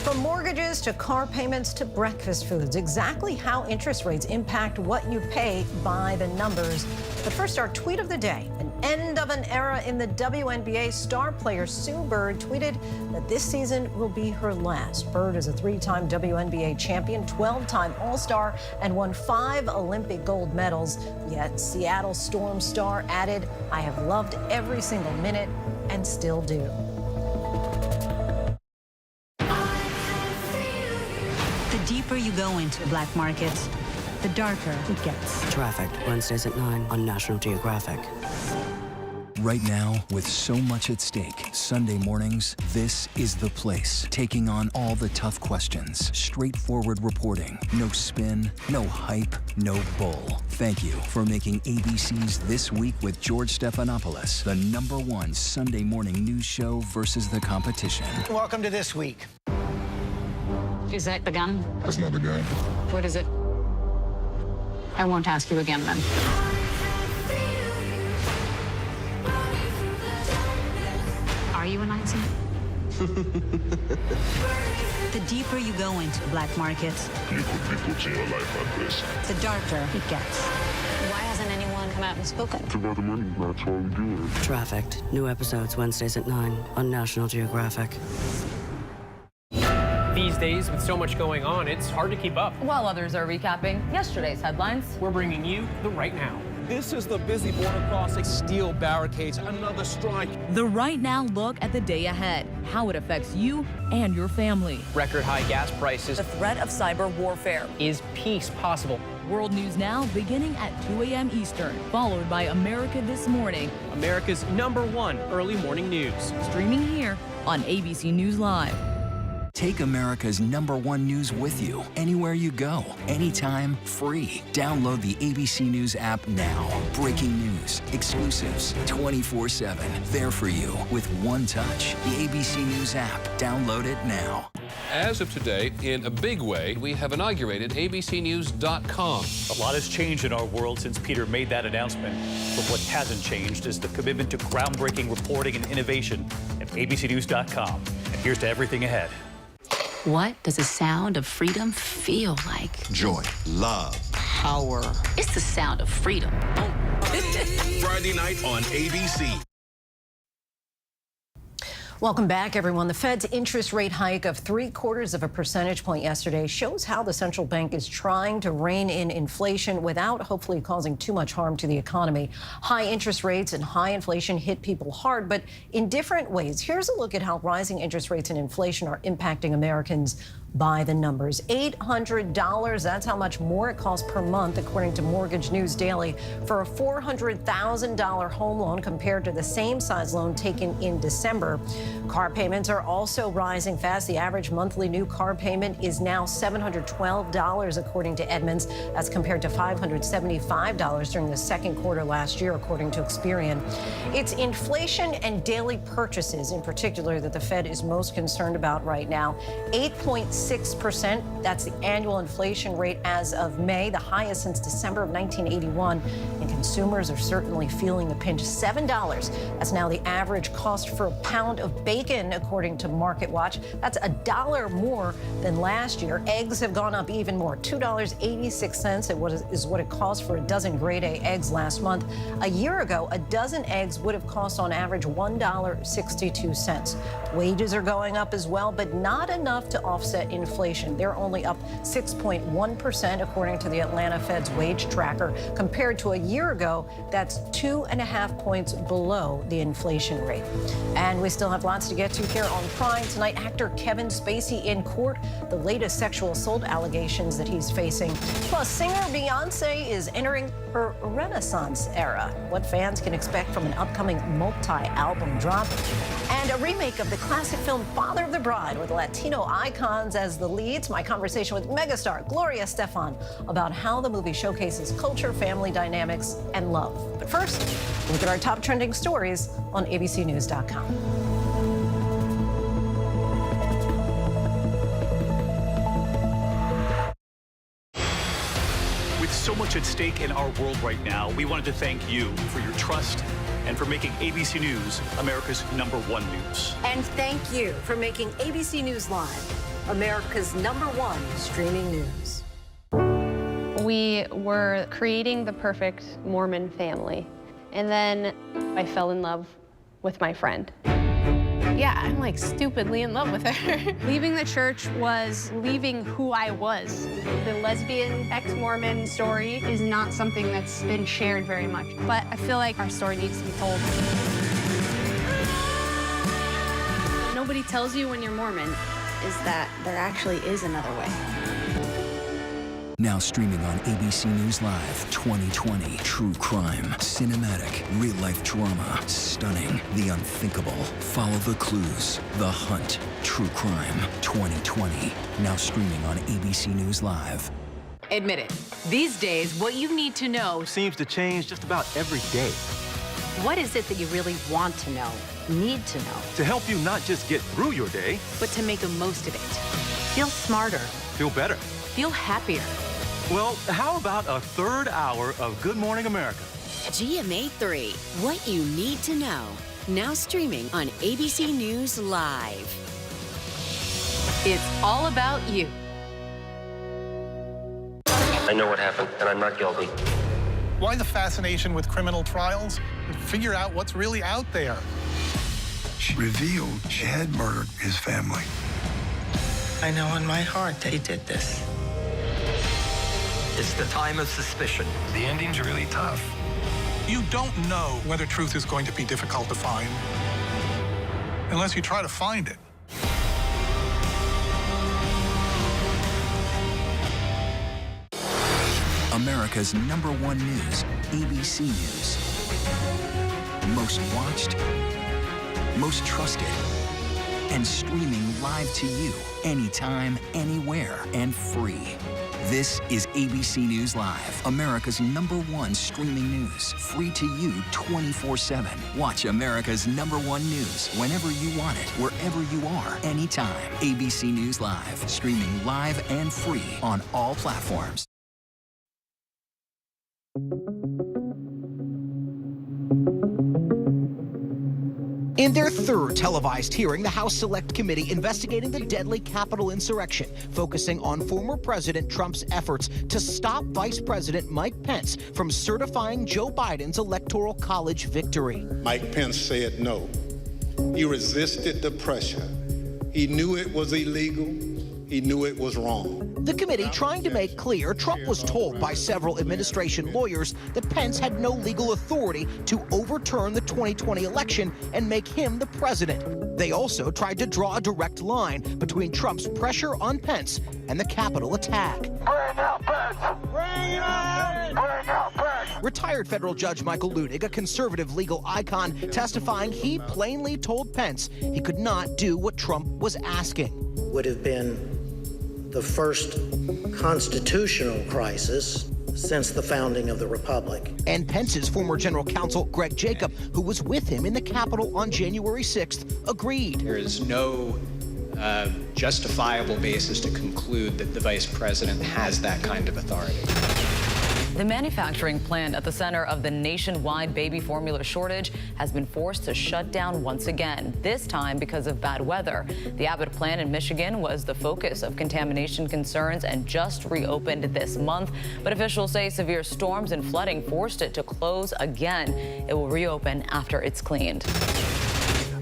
From mortgages to car payments to breakfast foods, exactly how interest rates impact what you pay by the numbers. But first, our tweet of the day. An end of an era in the WNBA. Star player Sue Bird tweeted that this season will be her last. Bird is a 3-time WNBA champion, 12-time All-Star, and won 5 Olympic gold medals. Yet Seattle Storm star added, "I have loved every single minute and still do." The deeper you go into black markets, the darker it gets. Trafficked, Wednesdays at 9 on National Geographic. Right now, with so much at stake, Sunday mornings, this is the place. Taking on all the tough questions. Straightforward reporting. No spin, no hype, no bull. Thank you for making ABC's This Week with George Stephanopoulos the #1 Sunday morning news show versus the competition. Welcome to This Week. Is that the gun? That's not the gun. What is it? I won't ask you again then. Are you a Nazi? The deeper you go into black markets, You put people to your life at risk. the darker it gets. Why hasn't anyone come out and spoken? It's about the money. That's why we do it. Trafficked, new episodes Wednesdays at 9 on National Geographic. These days, with so much going on, it's hard to keep up. While others are recapping yesterday's headlines, We're bringing you the right now. This is the busy border crossing. Steel barricades, another strike. The Right Now look at the day ahead, how it affects you and your family. Record high gas prices. The threat of cyber warfare. Is peace possible? World News Now beginning at 2 a.m. Eastern, followed by America This Morning. America's #1 early morning news. Streaming here on ABC News Live. Take America's #1 news with you anywhere you go, anytime, free. Download the ABC News app now. Breaking news, exclusives, 24/7. There for you with one touch. The ABC News app. Download it now. As of today, in a big way, we have inaugurated abcnews.com. A lot has changed in our world since Peter made that announcement. But what hasn't changed is the commitment to groundbreaking reporting and innovation at abcnews.com. And here's to everything ahead. What does the sound of freedom feel like? Joy, love, Power. It's the sound of freedom. Friday night on ABC. Welcome back, everyone. The Fed's interest rate hike of 0.75 percentage point yesterday shows how the central bank is trying to rein in inflation without hopefully causing too much harm to the economy. High interest rates and high inflation hit people hard, but in different ways. Here's a look at how rising interest rates and inflation are impacting Americans by the numbers. $800, that's how much more it costs per month, according to Mortgage News Daily, for a $400,000 home loan compared to the same size loan taken in December. Car payments are also rising fast. The average monthly new car payment is now $712, according to Edmunds. That's compared to $575 during the second quarter last year, according to Experian. It's inflation and daily purchases in particular that the Fed is most concerned about right now. 8.6%. That's the annual inflation rate as of May, the highest since December of 1981. And consumers are certainly feeling the pinch. $7. That's now the average cost for a pound of bacon, according to MarketWatch. That's $1 more than last year. Eggs have gone up even more. $2.86 is what it cost for a dozen grade A eggs last month. A year ago, a dozen eggs would have cost on average $1.62. Wages are going up as well, but not enough to offset inflation. They're only up 6.1%, according to the Atlanta Fed's wage tracker. Compared to a year ago, that's 2.5 points below the inflation rate. And we still have lots to get to here on Prime tonight. Actor Kevin Spacey in court, the latest sexual assault allegations that he's facing. Plus, singer Beyonce is entering her Renaissance era. What fans can expect from an upcoming multi-album drop. And a remake of the classic film Father of the Bride with Latino icons as the leads. My conversation with megastar Gloria Estefan about how the movie showcases culture, family dynamics, and love. But first, look at our top trending stories on abcnews.com. With So much at stake in our world right now. We wanted to thank you for your trust and for making ABC News America's #1 news. And thank you for making ABC News Live America's #1 streaming news. We were creating the perfect Mormon family. And then I fell in love with my friend. Yeah, I'm like stupidly in love with her. Leaving the church was leaving who I was. The lesbian ex-Mormon story is not something that's been shared very much, but I feel like our story needs to be told. Nobody tells you when you're Mormon is that there actually is another way. Now streaming on ABC News Live 2020. True crime, cinematic, real-life drama, stunning, the unthinkable. Follow the clues, The Hunt. True crime 2020. Now streaming on ABC News Live. Admit it. These days, what you need to know seems to change just about every day. What is it that you really want to know, need to know? To help you not just get through your day, but to make the most of it. Feel smarter. Feel better. Feel happier. Well, how about a third hour of Good Morning America? GMA 3, what you need to know. Now streaming on ABC News Live. It's all about you. I know what happened, and I'm not guilty. Why the fascination with criminal trials? Figure out what's really out there. She revealed she had murdered his family. I know in my heart that he did this. It's the time of suspicion. The ending's really tough. You don't know whether truth is going to be difficult to find unless you try to find it. America's #1 news, ABC News. Most watched, most trusted, and streaming live to you anytime, anywhere, and free. This is ABC News Live, America's #1 streaming news. Free to you 24/7. Watch America's #1 news whenever you want it, wherever you are, anytime. ABC News Live, streaming live and free on all platforms. In their third televised hearing, the House Select Committee investigating the deadly Capitol insurrection, focusing on former President Trump's efforts to stop Vice President Mike Pence from certifying Joe Biden's Electoral College victory. Mike Pence said no. He resisted the pressure. He knew it was illegal. He knew it was wrong. The committee trying to make clear Trump was told by several administration lawyers that Pence had no legal authority to overturn the 2020 election and make him the president. They also tried to draw a direct line between Trump's pressure on Pence and the Capitol attack. Bring out Pence! Bring out Pence! Retired federal judge Michael Ludig, a conservative legal icon, testifying he plainly told Pence he could not do what Trump was asking. Would have been the first constitutional crisis since the founding of the Republic. And Pence's former general counsel, Greg Jacob, who was with him in the Capitol on January 6th, agreed. There is no justifiable basis to conclude that the vice president has that kind of authority. The manufacturing plant at the center of the nationwide baby formula shortage has been forced to shut down once again, this time because of bad weather. The Abbott plant in Michigan was the focus of contamination concerns and just reopened this month. But officials say severe storms and flooding forced it to close again. It will reopen after it's cleaned.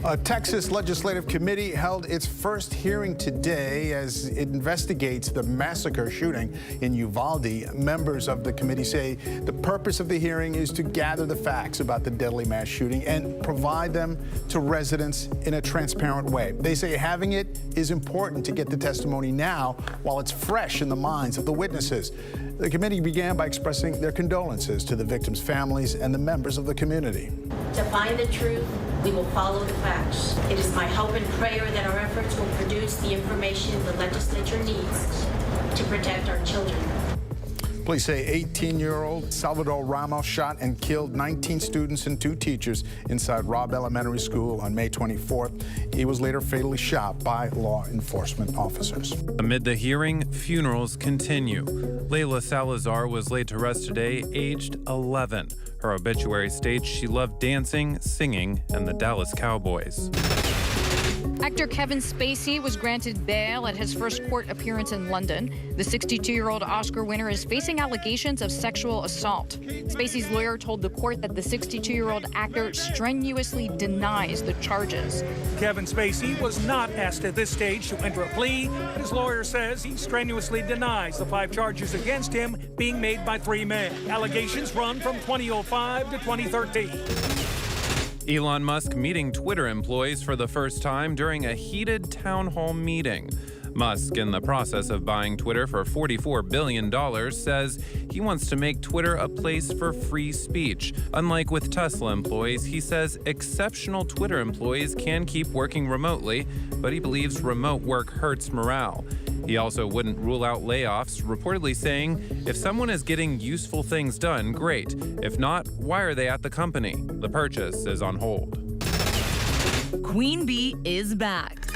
A Texas legislative committee held its first hearing today as it investigates the massacre shooting in Uvalde. Members of the committee say the purpose of the hearing is to gather the facts about the deadly mass shooting and provide them to residents in a transparent way. They say having it is important to get the testimony now while it's fresh in the minds of the witnesses. The committee began by expressing their condolences to the victims' families and the members of the community. To find the truth, we will follow the facts. It is my hope and prayer that our efforts will produce the information the legislature needs to protect our children. Police say 18-year-old Salvador Ramos shot and killed 19 students and 2 teachers inside Robb Elementary School on May 24th. He was later fatally shot by law enforcement officers. Amid the hearing, funerals continue. Layla Salazar was laid to rest today, aged 11. Her obituary states she loved dancing, singing, and the Dallas Cowboys. Actor Kevin Spacey was granted bail at his first court appearance in London. The 62-year-old Oscar winner is facing allegations of sexual assault. Spacey's lawyer told the court that the 62-year-old actor strenuously denies the charges. Kevin Spacey was not asked at this stage to enter a plea, but his lawyer says he strenuously denies the 5 charges against him being made by 3 men. Allegations run from 2005 to 2013. Elon Musk meeting Twitter employees for the first time during a heated town hall meeting. Musk, in the process of buying Twitter for $44 billion, says he wants to make Twitter a place for free speech. Unlike with Tesla employees, he says exceptional Twitter employees can keep working remotely, but he believes remote work hurts morale. He also wouldn't rule out layoffs, reportedly saying, if someone is getting useful things done, great. If not, why are they at the company? The purchase is on hold. Queen Bee is back.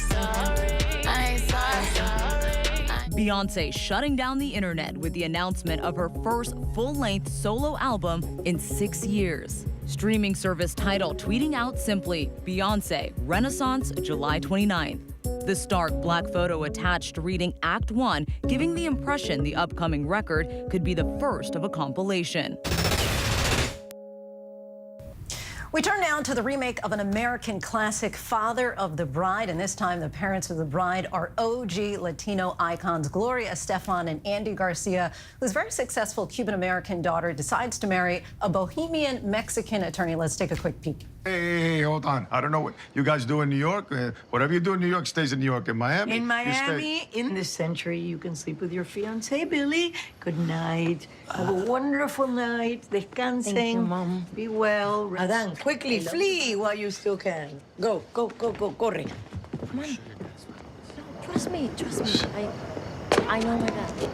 Beyonce shutting down the internet with the announcement of her first full-length solo album in 6 years. Streaming service Tidal tweeting out simply, Beyonce, Renaissance, July 29th. The stark black photo attached reading Act 1, giving the impression the upcoming record could be the first of a compilation. We turn now to the remake of an American classic, Father of the Bride, and this time the parents of the bride are OG Latino icons Gloria Estefan and Andy Garcia, whose very successful Cuban-American daughter decides to marry a bohemian Mexican attorney. Let's take a quick peek. Hey, hold on. I don't know what you guys do in New York. Whatever you do in New York stays in New York. In Miami? In Miami, in this century, you can sleep with your fiancé, Billy. Good night. Have a wonderful night. Descansen. Thank you, Mom. Be well. Adan, quickly, flee while you still can. Go, go, go, go, corre. Come on. Trust me, trust me. I know my best.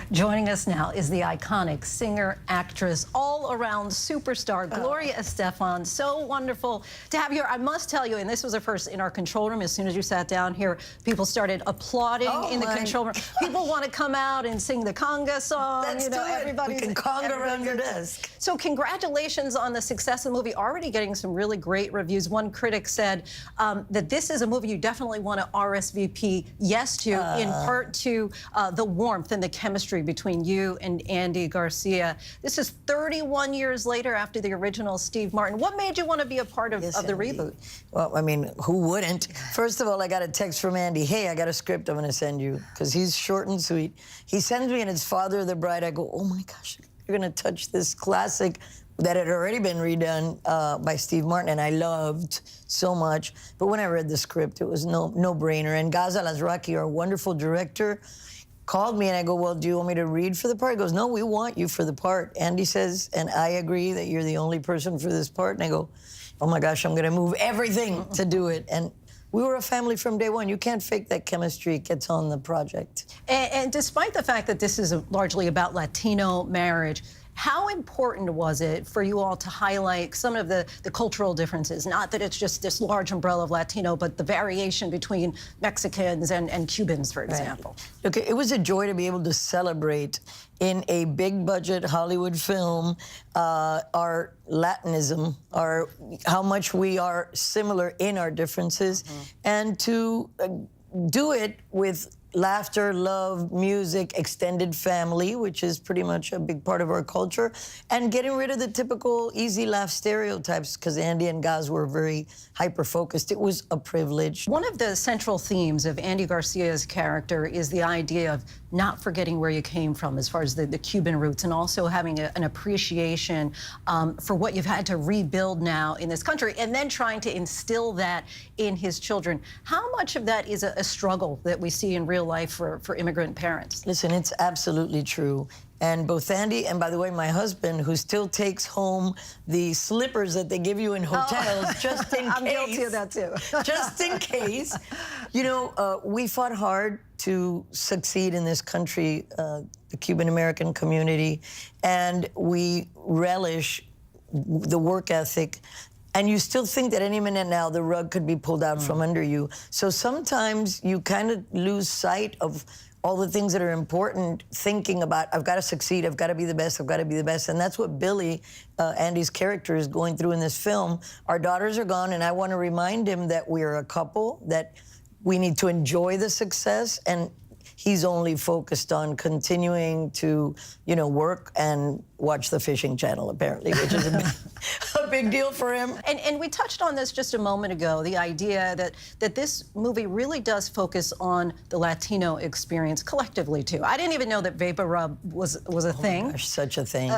Joining us now is the iconic singer, actress, all-around superstar, Gloria Estefan. So wonderful to have you here. I must tell you, and this was a first in our control room, as soon as you sat down here, people started applauding in the control room. People want to come out and sing the conga song. Let's do it. We can conga around your desk. So congratulations on the success of the movie. Already getting some really great reviews. One critic said that this is a movie you definitely want to RSVP yes to, in part to the warmth and the chemistry between you and Andy Garcia. This is 31 years later after the original Steve Martin. What made you want to be a part of the reboot? Well, I mean, who wouldn't? First of all, I got a text from Andy. Hey, I got a script I'm going to send you, because he's short and sweet. He sends me, and it's Father of the Bride. I go, oh my gosh, you're going to touch this classic that had already been redone by Steve Martin, and I loved so much. But when I read the script, it was no-brainer. And Gaza Lazraki, our wonderful director, called me, and I go, well, do you want me to read for the part? He goes, no, we want you for the part. Andy says, and I agree that you're the only person for this part. And I go, oh my gosh, I'm gonna move everything to do it. And we were a family from day one. You can't fake that chemistry. It gets on the project. And despite the fact that this is largely about Latino marriage, how important was it for you all to highlight some of the cultural differences? Not that it's just this large umbrella of Latino, but the variation between Mexicans and Cubans, for example. Right. Look, it was a joy to be able to celebrate in a big budget Hollywood film our Latinism, how much we are similar in our differences, and to do it with laughter, love, music, extended family, which is pretty much a big part of our culture, and getting rid of the typical easy laugh stereotypes, because Andy and Gaz were very hyper-focused. It was a privilege. One of the central themes of Andy Garcia's character is the idea of not forgetting where you came from as far as the Cuban roots, and also having an appreciation for what you've had to rebuild now in this country, and then trying to instill that in his children. How much of that is a struggle that we see in real real life for immigrant parents. Listen, it's absolutely true. And both Andy and, by the way, my husband, who still takes home the slippers that they give you in hotels just in case. I'm guilty of that, too. Just in case. You know, we fought hard to succeed in this country, the Cuban-American community, and we relish the work ethic. And you still think that any minute now the rug could be pulled out from under you. So sometimes you kind of lose sight of all the things that are important, thinking about, I've got to succeed, I've got to be the best, I've got to be the best. And that's what Billy, Andy's character, is going through in this film. Our daughters are gone, and I want to remind him that we're a couple, that we need to enjoy the success, and he's only focused on continuing to, you know, work and watch the fishing channel, apparently, which is a big deal for him. And we touched on this just a moment ago, the idea that this movie really does focus on the Latino experience collectively, too. I didn't even know that Vapor Rub was a thing. My gosh, such a thing.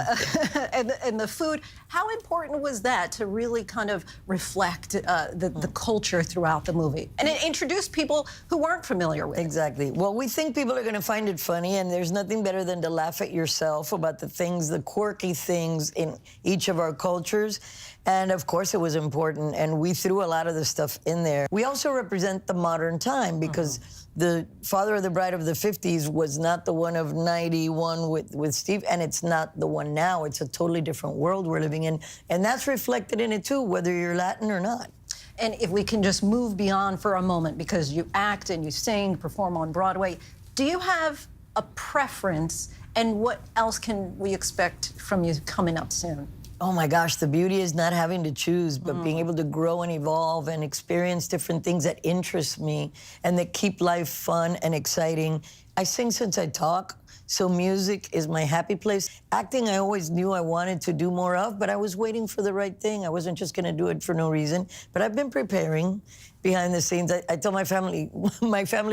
And the food, how important was that to really kind of reflect the culture throughout the movie? And it introduced people who weren't familiar with it. Exactly. Well, we think people are going to find it funny, and there's nothing better than to laugh at yourself about the things, the quirky things in each of our cultures. And of course it was important, and we threw a lot of the stuff in there. We also represent the modern time, because the father of the bride of the 50s was not the one of 91 with Steve, and it's not the one now. It's a totally different world we're living in, and that's reflected in it too, whether you're Latin or not. And if we can just move beyond for a moment, because you act and you sing, perform on Broadway, do you have a preference, and what else can we expect from you coming up soon? Oh my gosh, the beauty is not having to choose, but being able to grow and evolve and experience different things that interest me and that keep life fun and exciting. I sing since I talk, so music is my happy place. Acting, I always knew I wanted to do more of, but I was waiting for the right thing. I wasn't just gonna do it for no reason, but I've been preparing behind the scenes. I tell my family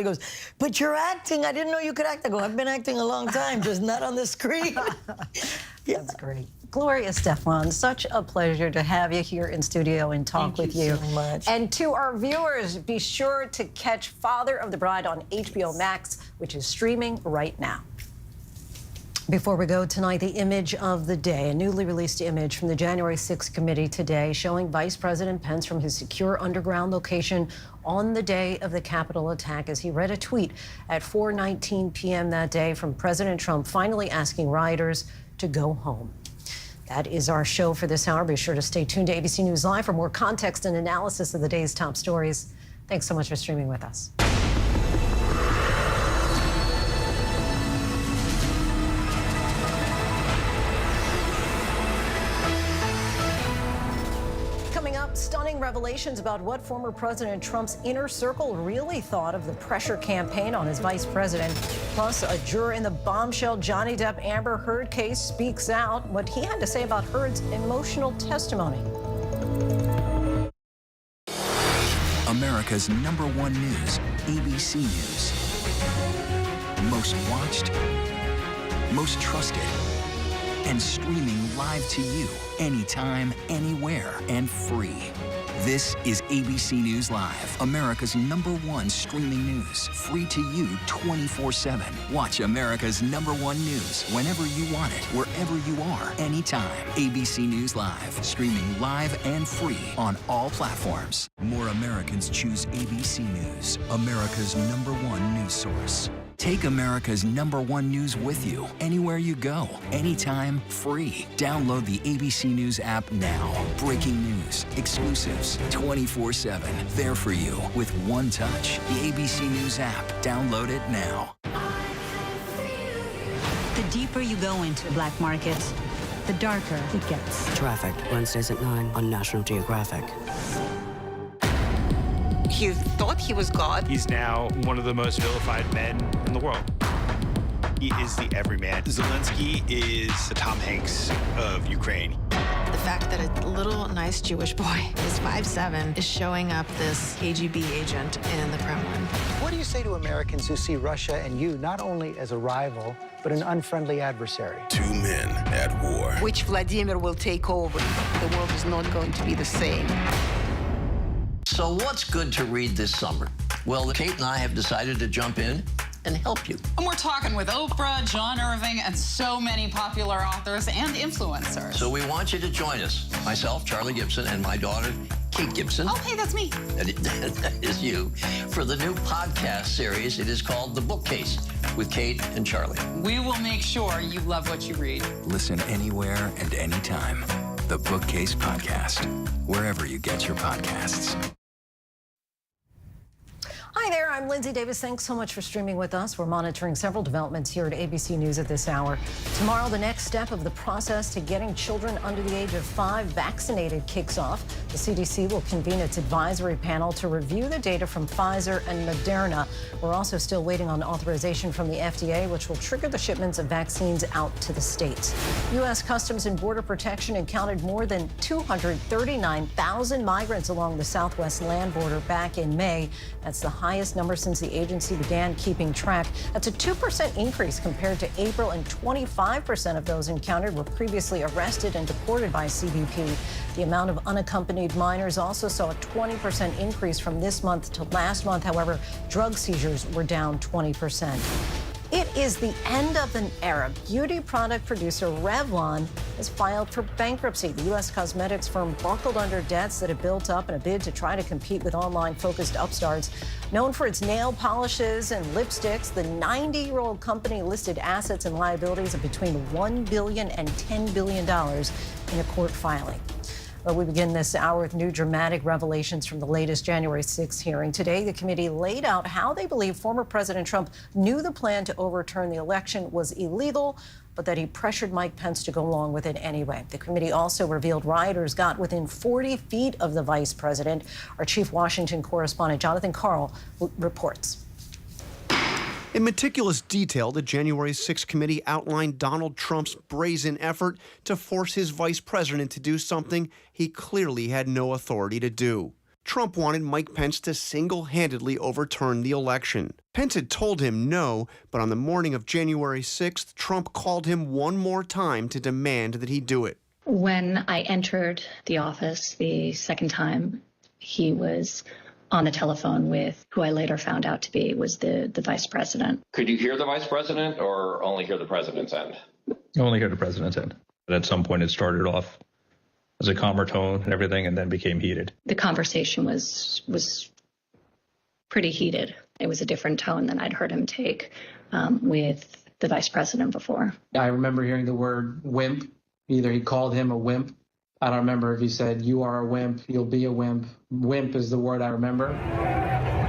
goes, but you're acting, I didn't know you could act. I go, I've been acting a long time, just not on the screen. Yeah. That's great. Gloria Estefan, such a pleasure to have you here in studio and talk with you. Thank you so much. And to our viewers, be sure to catch Father of the Bride on HBO Max, which is streaming right now. Before we go tonight, the image of the day, a newly released image from the January 6th committee today showing Vice President Pence from his secure underground location on the day of the Capitol attack as he read a tweet at 4:19 p.m. that day from President Trump finally asking rioters to go home. That is our show for this hour. Be sure to stay tuned to ABC News Live for more context and analysis of the day's top stories. Thanks so much for streaming with us. Stunning revelations about what former President Trump's inner circle really thought of the pressure campaign on his vice president. Plus, a juror in the bombshell Johnny Depp Amber Heard case speaks out what he had to say about Heard's emotional testimony. America's #1 news, ABC News. Most watched, most trusted, and streaming live to you anytime, anywhere, and free. This is ABC News Live, America's #1 streaming news, free to you 24/7. Watch America's #1 news whenever you want it, wherever you are, anytime. ABC News Live, streaming live and free on all platforms. More Americans choose ABC News, America's #1 news source. Take America's #1 news with you, anywhere you go, anytime, free. Download the ABC News app now. Breaking news, exclusives, 24/7. There for you with one touch. The ABC News app. Download it now. The deeper you go into black markets, the darker it gets. Trafficked, Wednesdays at 9 on National Geographic. He thought he was God. He's now one of the most vilified men in the world. He is the everyman. Zelensky is the Tom Hanks of Ukraine. The fact that a little nice Jewish boy is 5'7" is showing up this KGB agent in the Kremlin. What do you say to Americans who see Russia and you not only as a rival, but an unfriendly adversary? Two men at war. Which Vladimir will take over. The world is not going to be the same. So what's good to read this summer? Well, Kate and I have decided to jump in and help you. And we're talking with Oprah, John Irving, and so many popular authors and influencers. So we want you to join us. Myself, Charlie Gibson, and my daughter, Kate Gibson. Oh, hey, that's me. That is you. For the new podcast series, it is called The Bookcase with Kate and Charlie. We will make sure you love what you read. Listen anywhere and anytime. The Bookcase Podcast, wherever you get your podcasts. Hi there, I'm Lindsay Davis. Thanks so much for streaming with us. We're monitoring several developments here at ABC News at this hour. Tomorrow, the next step of the process to getting children under the age of 5 vaccinated kicks off. The CDC will convene its advisory panel to review the data from Pfizer and Moderna. We're also still waiting on authorization from the FDA, which will trigger the shipments of vaccines out to the states. U.S. Customs and Border Protection encountered more than 239,000 migrants along the southwest land border back in May. That's the highest number since the agency began keeping track. That's a 2% increase compared to April, and 25% of those encountered were previously arrested and deported by CBP. The amount of unaccompanied minors also saw a 20% increase from this month to last month. However, drug seizures were down 20%. It is the end of an era. Beauty product producer Revlon has filed for bankruptcy. The U.S. cosmetics firm buckled under debts that had built up in a bid to try to compete with online-focused upstarts. Known for its nail polishes and lipsticks, the 90-year-old company listed assets and liabilities of between $1 billion and $10 billion in a court filing. Well, we begin this hour with new dramatic revelations from the latest January 6th hearing. Today, the committee laid out how they believe former President Trump knew the plan to overturn the election was illegal, but that he pressured Mike Pence to go along with it anyway. The committee also revealed rioters got within 40 feet of the vice president. Our chief Washington correspondent, Jonathan Karl, reports. In meticulous detail, the January 6th committee outlined Donald Trump's brazen effort to force his vice president to do something he clearly had no authority to do. Trump wanted Mike Pence to single-handedly overturn the election. Pence had told him no, but on the morning of January 6th, Trump called him one more time to demand that he do it. When I entered the office the second time, he was on the telephone with who I later found out to be was the vice president. Could you hear the vice president or only hear the president's end? Only hear the president's end. But at some point it started off as a calmer tone and everything and then became heated. The conversation was pretty heated. It was a different tone than I'd heard him take with the vice president before. I remember hearing the word wimp. Either he called him a wimp. I don't remember if he said, "You are a wimp, you'll be a wimp." Wimp is the word I remember.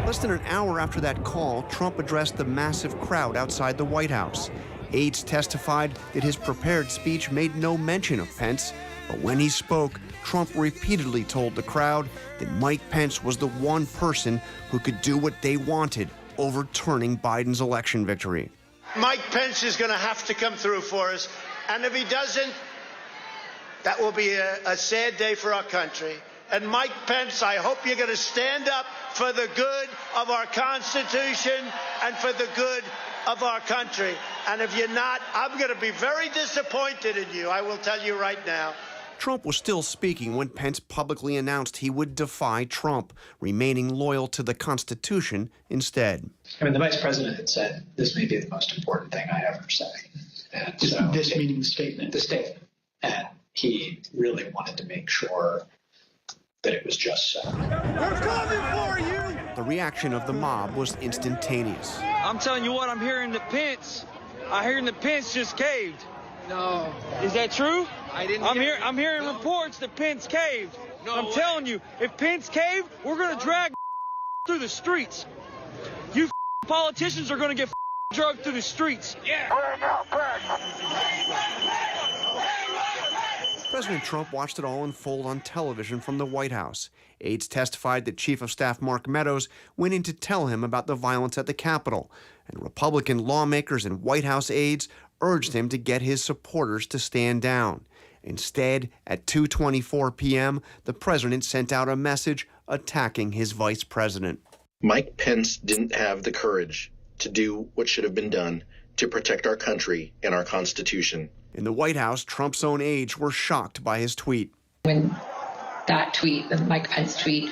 Less than an hour after that call, Trump addressed the massive crowd outside the White House. Aides testified that his prepared speech made no mention of Pence, but when he spoke, Trump repeatedly told the crowd that Mike Pence was the one person who could do what they wanted, overturning Biden's election victory. Mike Pence is going to have to come through for us, and if he doesn't, that will be a sad day for our country. And Mike Pence, I hope you're going to stand up for the good of our Constitution and for the good of our country. And if you're not, I'm going to be very disappointed in you. I will tell you right now. Trump was still speaking when Pence publicly announced he would defy Trump, remaining loyal to the Constitution instead. I mean, the vice president had said, this may be the most important thing I ever say. And so, this meaning the statement? The statement. And he really wanted to make sure that it was just so. We're coming for you! The reaction of the mob was instantaneous. I'm telling you what, I'm hearing the Pence just caved. No. Is that true? I didn't I'm hearing reports that Pence caved. No I'm telling you, if Pence caved, we're going to drag through the streets. You politicians are going to get drugged through the streets. Yeah. President Trump watched it all unfold on television from the White House. Aides testified that Chief of Staff Mark Meadows went in to tell him about the violence at the Capitol, and Republican lawmakers and White House aides urged him to get his supporters to stand down. Instead, at 2:24 p.m., the president sent out a message attacking his vice president. Mike Pence didn't have the courage to do what should have been done to protect our country and our Constitution. In the White House, Trump's own aides were shocked by his tweet. When that tweet, the Mike Pence tweet,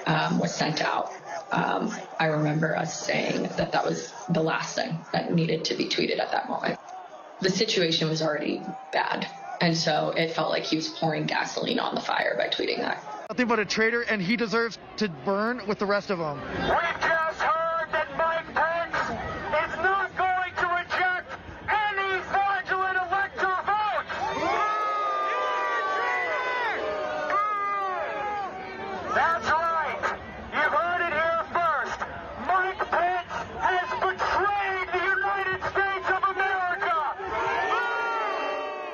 was sent out, I remember us saying that that was the last thing that needed to be tweeted at that moment. The situation was already bad, and so it felt like he was pouring gasoline on the fire by tweeting that. Nothing but a traitor, and he deserves to burn with the rest of them. We just heard that Mike Pence is not going to reject any fraudulent elector votes. That's right. You heard it here first. Mike Pence has betrayed the United States of America.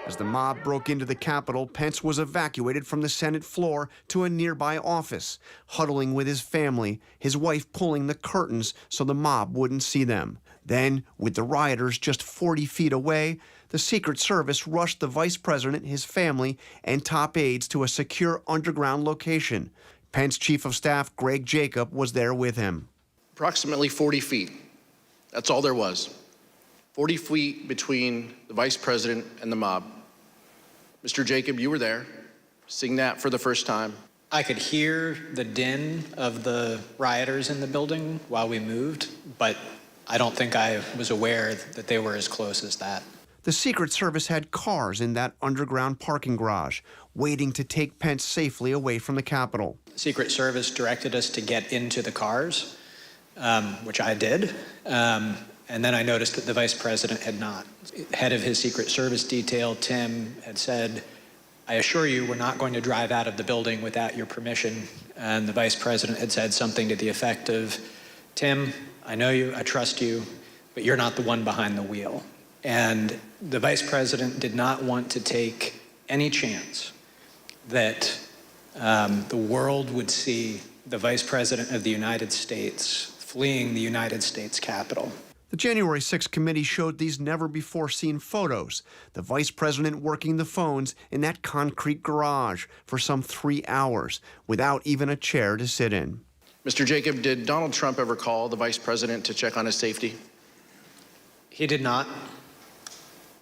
As the mob broke into the Capitol, Pence was evacuated from the Senate floor to a nearby office, huddling with his family, his wife pulling the curtains so the mob wouldn't see them. Then, with the rioters just 40 feet away, the Secret Service rushed the vice president, his family, and top aides to a secure underground location. Pence Chief of Staff Greg Jacob was there with him. Approximately 40 feet. That's all there was. 40 feet between the vice president and the mob. Mr. Jacob, you were there, seeing that for the first time. I could hear the din of the rioters in the building while we moved, but I don't think I was aware that they were as close as that. The Secret Service had cars in that underground parking garage, waiting to take Pence safely away from the Capitol. Secret Service directed us to get into the cars, which I did. And then I noticed that the vice president had not. Head of his Secret Service detail, Tim, had said, "I assure you we're not going to drive out of the building without your permission." And the vice president had said something to the effect of, "Tim, I know you, I trust you, but you're not the one behind the wheel." And the vice president did not want to take any chance that the world would see the vice president of the United States fleeing the United States Capitol. The January 6 committee showed these never-before-seen photos, the vice president working the phones in that concrete garage for some 3 hours without even a chair to sit in. Mr. Jacob, did Donald Trump ever call the vice president to check on his safety? He did not.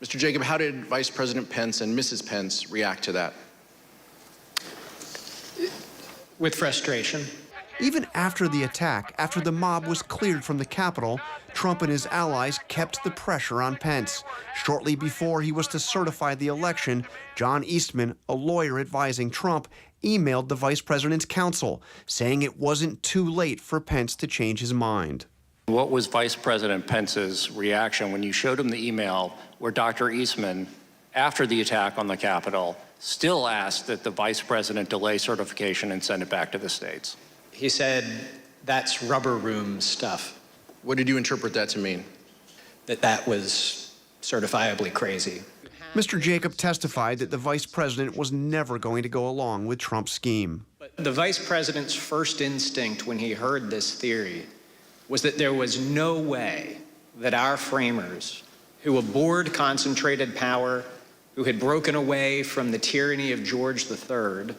Mr. Jacob, how did Vice President Pence and Mrs. Pence react to that? With frustration. Even after the attack, after the mob was cleared from the Capitol, Trump and his allies kept the pressure on Pence. Shortly before he was to certify the election, John Eastman, a lawyer advising Trump, emailed the vice president's counsel, saying it wasn't too late for Pence to change his mind. What was Vice President Pence's reaction when you showed him the email where Dr. Eastman, after the attack on the Capitol, still asked that the vice president delay certification and send it back to the states? He said, "That's rubber room stuff." What did you interpret that to mean? That was certifiably crazy. Mr. Jacob testified that the vice president was never going to go along with Trump's scheme. But the vice president's first instinct when he heard this theory was that there was no way that our framers, who abhorred concentrated power, who had broken away from the tyranny of George III,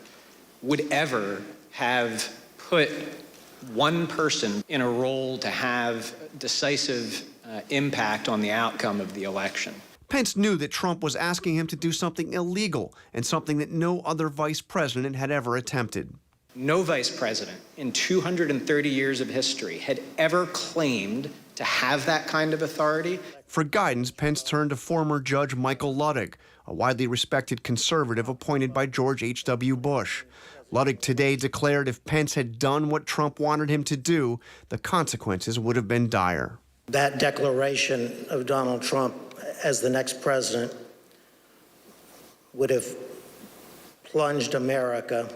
would ever have put one person in a role to have decisive impact on the outcome of the election. Pence knew that Trump was asking him to do something illegal and something that no other vice president had ever attempted. No vice president in 230 years of history had ever claimed to have that kind of authority. For guidance, Pence turned to former Judge Michael Luttig, a widely respected conservative appointed by George H.W. Bush. Luttig today declared if Pence had done what Trump wanted him to do, the consequences would have been dire. That declaration of Donald Trump as the next president would have plunged America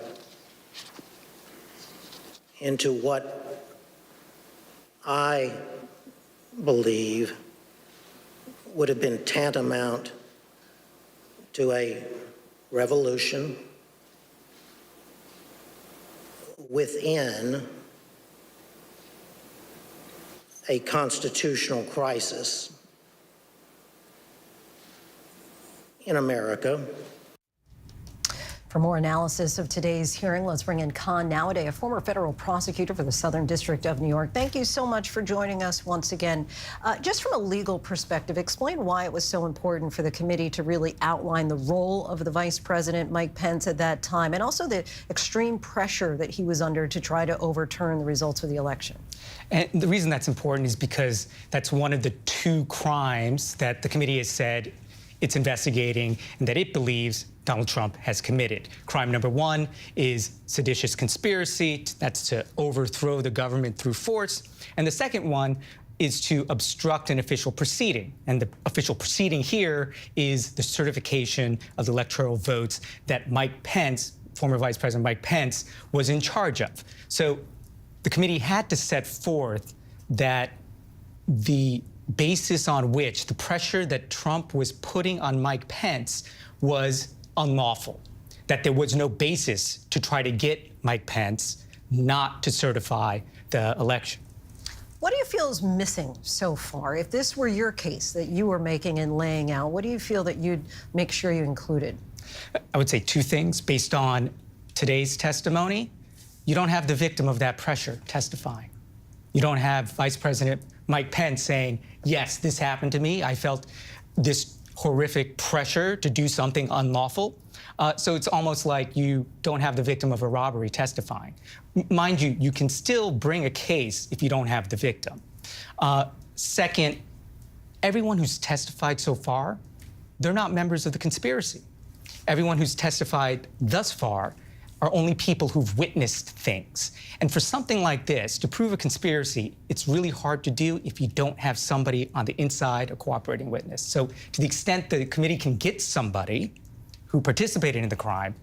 into what I believe would have been tantamount to a revolution within a constitutional crisis in America. For more analysis of today's hearing, let's bring in Nowaday, a former federal prosecutor for the Southern District of New York. Thank you so much for joining us once again. Just from a legal perspective, explain why it was so important for the committee to really outline the role of the Vice President, Mike Pence, at that time, and also the extreme pressure that he was under to try to overturn the results of the election. And the reason that's important is because that's one of the two crimes that the committee has said it's investigating and that it believes Donald Trump has committed. Crime number one is seditious conspiracy. That's to overthrow the government through force. And the second one is to obstruct an official proceeding. And the official proceeding here is the certification of the electoral votes that Mike Pence, former Vice President Mike Pence, was in charge of. So the committee had to set forth that the basis on which the pressure that Trump was putting on Mike Pence was unlawful, that there was no basis to try to get Mike Pence not to certify the election. What do you feel is missing so far? If this were your case that you were making and laying out, what do you feel that you'd make sure you included? I would say two things. Based on today's testimony, you don't have the victim of that pressure testifying. You don't have Vice President Mike Pence saying, yes, this happened to me. I felt this horrific pressure to do something unlawful. So it's almost like you don't have the victim of a robbery testifying. Mind you, you can still bring a case if you don't have the victim. Second, everyone who's testified so far, they're not members of the conspiracy. Everyone who's testified thus far are only people who've witnessed things. And for something like this, to prove a conspiracy, it's really hard to do if you don't have somebody on the inside, a cooperating witness. So to the extent the committee can get somebody who participated in the crime,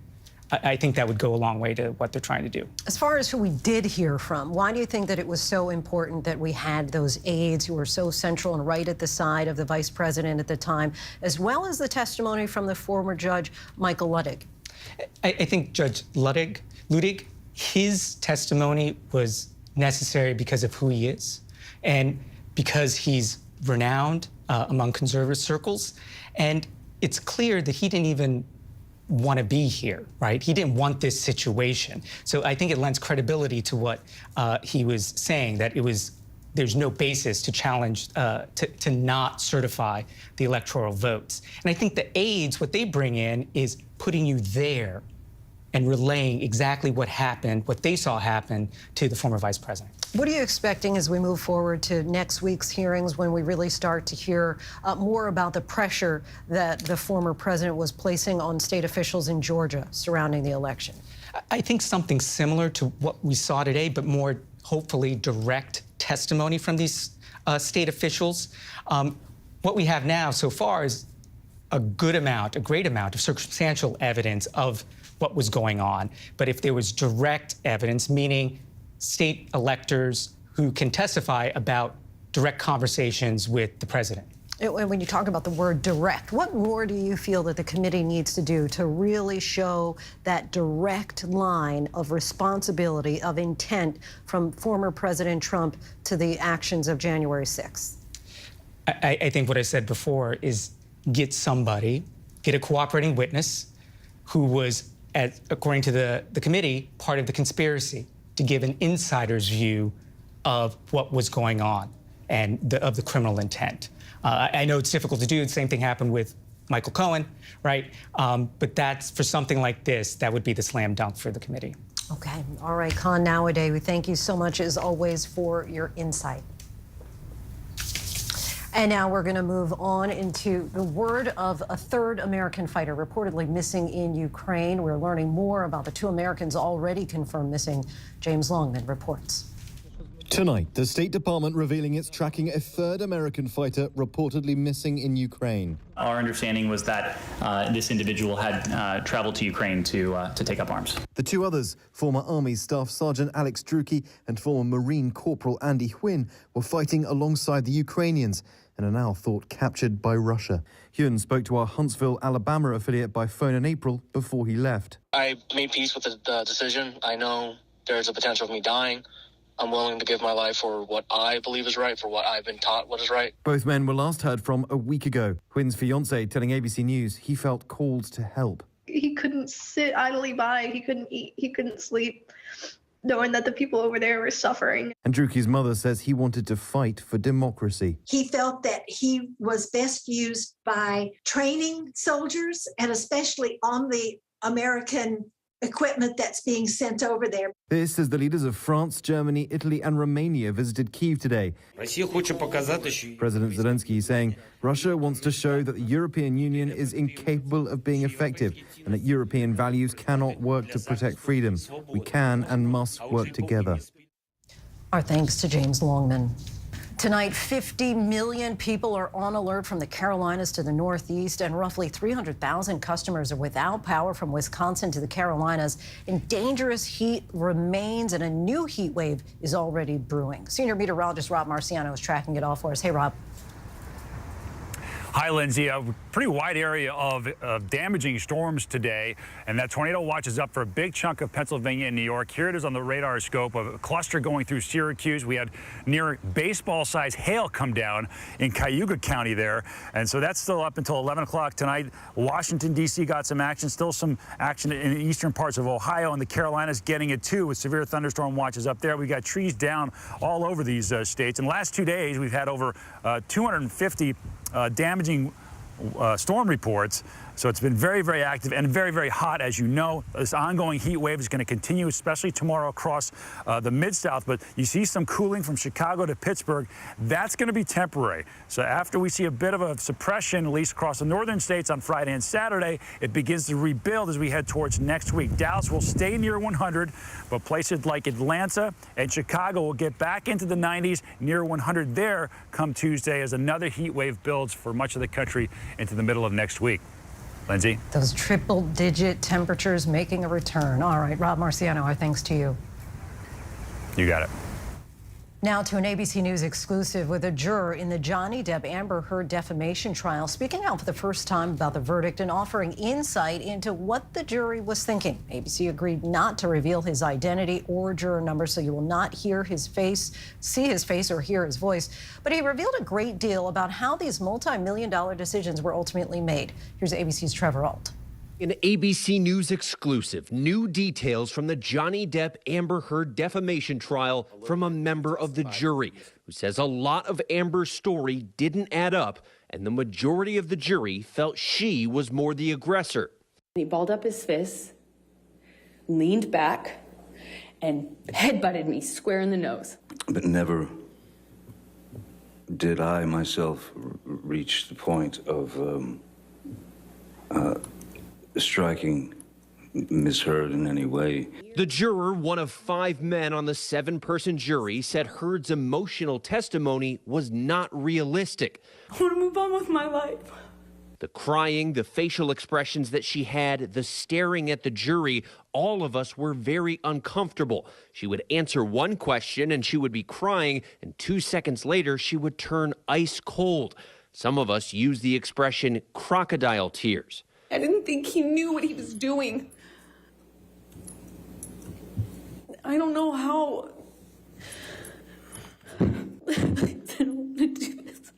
I think that would go a long way to what they're trying to do. As far as who we did hear from, why do you think that it was so important that we had those aides who were so central and right at the side of the vice president at the time, as well as the testimony from the former judge, Michael Luttig? I think Judge Luttig, his testimony was necessary because of who he is and because he's renowned among conservative circles. And it's clear that he didn't even want to be here, right? He didn't want this situation. So I think it lends credibility to what he was saying, that there's no basis to challenge, to not certify the electoral votes. And I think the aides, what they bring in is putting you there and relaying exactly what happened, what they saw happen to the former vice president. What are you expecting as we move forward to next week's hearings, when we really start to hear more about the pressure that the former president was placing on state officials in Georgia surrounding the election? I think something similar to what we saw today, but more hopefully direct testimony from these state officials. What we have now so far is a great amount of circumstantial evidence of what was going on. But if there was direct evidence, meaning state electors who can testify about direct conversations with the president. When you talk about the word direct, what more do you feel that the committee needs to do to really show that direct line of responsibility, of intent from former President Trump to the actions of January 6th? I think what I said before is get a cooperating witness who was, according to the committee, part of the conspiracy, to give an insider's view of what was going on and of the criminal intent. I know it's difficult to do. The same thing happened with Michael Cohen, right? But that's, for something like this, that would be the slam dunk for the committee. Okay. All right, Nowaday, we thank you so much, as always, for your insight. And now we're going to move on into the word of a third American fighter reportedly missing in Ukraine. We're learning more about the two Americans already confirmed missing. James Longman reports. Tonight, the State Department revealing it's tracking a third American fighter reportedly missing in Ukraine. Our understanding was that this individual had traveled to Ukraine to take up arms. The two others, former Army Staff Sergeant Alex Druki and former Marine Corporal Andy Hwin, were fighting alongside the Ukrainians and are now thought captured by Russia. Hwin spoke to our Huntsville, Alabama affiliate by phone in April before he left. I made peace with the decision. I know there's a potential of me dying. I'm willing to give my life for what I believe is right, for what I've been taught what is right. Both men were last heard from a week ago. Hwin's fiancée telling ABC News he felt called to help. he couldn't sit idly by. He couldn't eat. He couldn't sleep, knowing that the people over there were suffering. And Druki's mother says he wanted to fight for democracy. He felt that he was best used by training soldiers, and especially on the American equipment that's being sent over there. This as the leaders of France, Germany, Italy and Romania visited Kyiv today. President Zelensky saying Russia wants to show that the European Union is incapable of being effective and that European values cannot work to protect freedom. We can and must work together. Our thanks to James Longman. Tonight, 50 million people are on alert from the Carolinas to the Northeast, and roughly 300,000 customers are without power from Wisconsin to the Carolinas. And dangerous heat remains, and a new heat wave is already brewing. Senior meteorologist Rob Marciano is tracking it all for us. Hey, Rob. Hi, Lindsay. A pretty wide area of damaging storms today, and that tornado watch is up for a big chunk of Pennsylvania and New York. Here it is on the radar scope of a cluster going through Syracuse. We had near baseball-sized hail come down in Cayuga County there, and so that's still up until 11 o'clock tonight. Washington, D.C. got some action, still some action in the eastern parts of Ohio, and the Carolinas getting it too with severe thunderstorm watches up there. We got trees down all over these states. In the last 2 days, we've had over 250 damaging storm reports. So it's been very, very active and very, very hot, as you know. This ongoing heat wave is going to continue, especially tomorrow across the Mid-South. But you see some cooling from Chicago to Pittsburgh. That's going to be temporary. So after we see a bit of a suppression, at least across the northern states on Friday and Saturday, it begins to rebuild as we head towards next week. Dallas will stay near 100, but places like Atlanta and Chicago will get back into the 90s, near 100 there come Tuesday as another heat wave builds for much of the country into the middle of next week. Lindsay? Those triple-digit temperatures making a return. All right, Rob Marciano, our thanks to you. You got it. Now to an ABC News exclusive with a juror in the Johnny Depp Amber Heard defamation trial speaking out for the first time about the verdict and offering insight into what the jury was thinking. ABC agreed not to reveal his identity or juror number, so you will not hear his face, see his face, or hear his voice. But he revealed a great deal about how these multi-million-dollar decisions were ultimately made. Here's ABC's Trevor Ault. An ABC News exclusive, new details from the Johnny Depp Amber Heard defamation trial from a member of the jury who says a lot of Amber's story didn't add up and the majority of the jury felt she was more the aggressor. He balled up his fists, leaned back, and headbutted me square in the nose. But never did I myself reach the point of striking Ms. Heard in any way. The juror, one of 5 men on the 7-person jury, said Heard's emotional testimony was not realistic. I want to move on with my life. The crying, the facial expressions that she had, the staring at the jury, all of us were very uncomfortable. She would answer one question and she would be crying, and 2 seconds later she would turn ice cold. Some of us use the expression crocodile tears. I didn't think he knew what he was doing. I don't know how. I don't want to do this.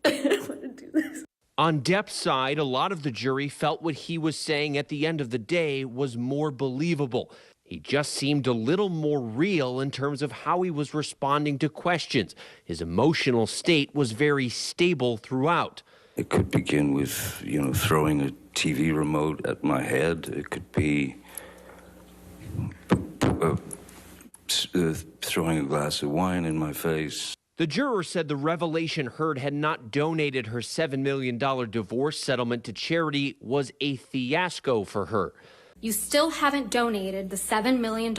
I don't want to do this. On Depp's side, a lot of the jury felt what he was saying at the end of the day was more believable. He just seemed a little more real in terms of how he was responding to questions. His emotional state was very stable throughout. It could begin with, throwing a TV remote at my head. It could be throwing a glass of wine in my face. The juror said the revelation Heard had not donated her $7 million divorce settlement to charity was a fiasco for her. You still haven't donated the $7 million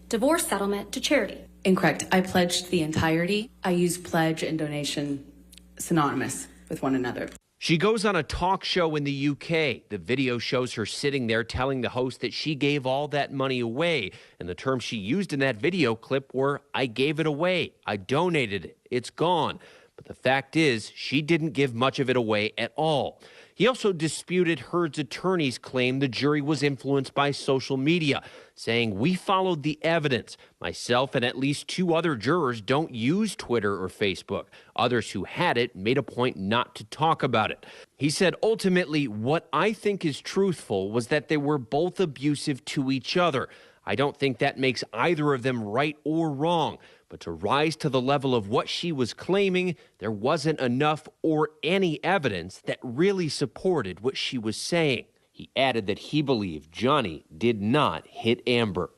divorce settlement to charity. Incorrect. I pledged the entirety. I use pledge and donation synonymous with one another. She goes on a talk show in the UK. The video shows her sitting there telling the host that she gave all that money away. And the terms she used in that video clip were, I gave it away. I donated it. It's gone. But the fact is, she didn't give much of it away at all. He also disputed Heard's attorney's claim the jury was influenced by social media, saying, "We followed the evidence. Myself and at least 2 other jurors don't use Twitter or Facebook. Others who had it made a point not to talk about it." He said, "Ultimately, what I think is truthful was that they were both abusive to each other. I don't think that makes either of them right or wrong. But to rise to the level of what she was claiming, there wasn't enough or any evidence that really supported what she was saying." He added that he believed Johnny did not hit Amber.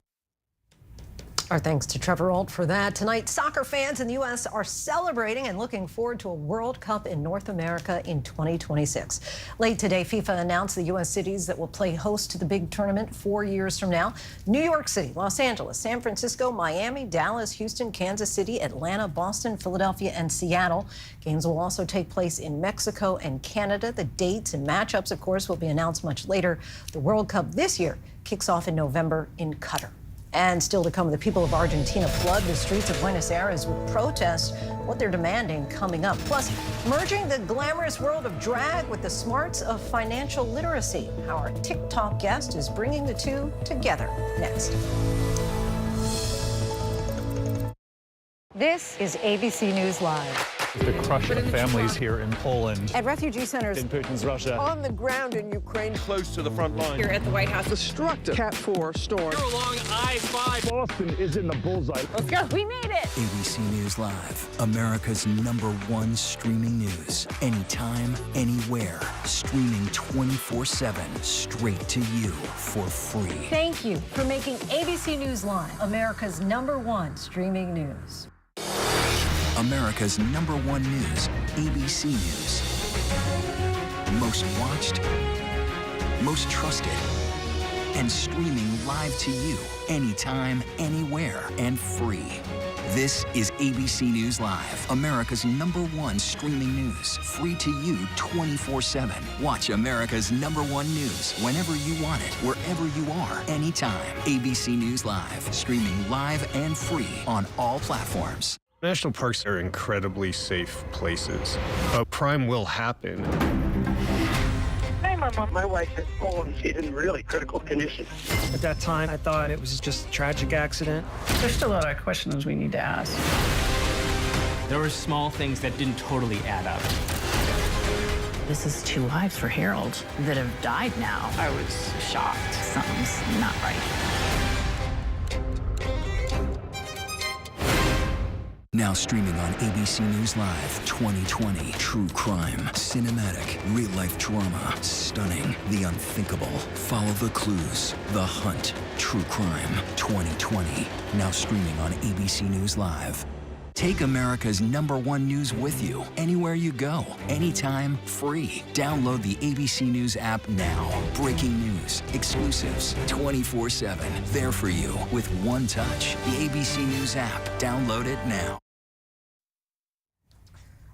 Our thanks to Trevor Ault for that. Tonight, soccer fans in the U.S. are celebrating and looking forward to a World Cup in North America in 2026. Late today, FIFA announced the U.S. cities that will play host to the big tournament 4 years from now. New York City, Los Angeles, San Francisco, Miami, Dallas, Houston, Kansas City, Atlanta, Boston, Philadelphia, and Seattle. Games will also take place in Mexico and Canada. The dates and matchups, of course, will be announced much later. The World Cup this year kicks off in November in Qatar. And still to come, the people of Argentina flood the streets of Buenos Aires with protests, what they're demanding coming up. Plus, merging the glamorous world of drag with the smarts of financial literacy. How our TikTok guest is bringing the two together. Next. This is ABC News Live. The crush of families here in Poland. At refugee centers in Putin's Russia. On the ground in Ukraine. Close to the front line. Here at the White House. Destructive Cat 4 storm. Here along I-5. Boston is in the bullseye. Let's go. We made it. ABC News Live, America's #1 streaming news. Anytime, anywhere. Streaming 24/7 straight to you for free. Thank you for making ABC News Live America's #1 streaming news. America's #1 news, ABC News. Most watched, most trusted, and streaming live to you anytime, anywhere, and free. This is ABC News Live, America's #1 streaming news. Free to you 24/7. Watch America's #1 news whenever you want it, wherever you are, anytime. ABC News Live, streaming live and free on all platforms. National parks are incredibly safe places, but crime will happen. Hey, my wife had fallen. She's in really critical condition. At that time, I thought it was just a tragic accident. There's still a lot of questions we need to ask. There were small things that didn't totally add up. This is 2 lives for Harold that have died now. I was shocked. Something's not right. Now streaming on ABC News Live 2020. True crime, cinematic, real-life drama, stunning, the unthinkable. Follow the clues, The Hunt. True crime 2020. Now streaming on ABC News Live. Take America's #1 news with you anywhere you go, anytime, free. Download the ABC News app now. Breaking news, exclusives, 24/7. There for you with one touch. The ABC News app. Download it now.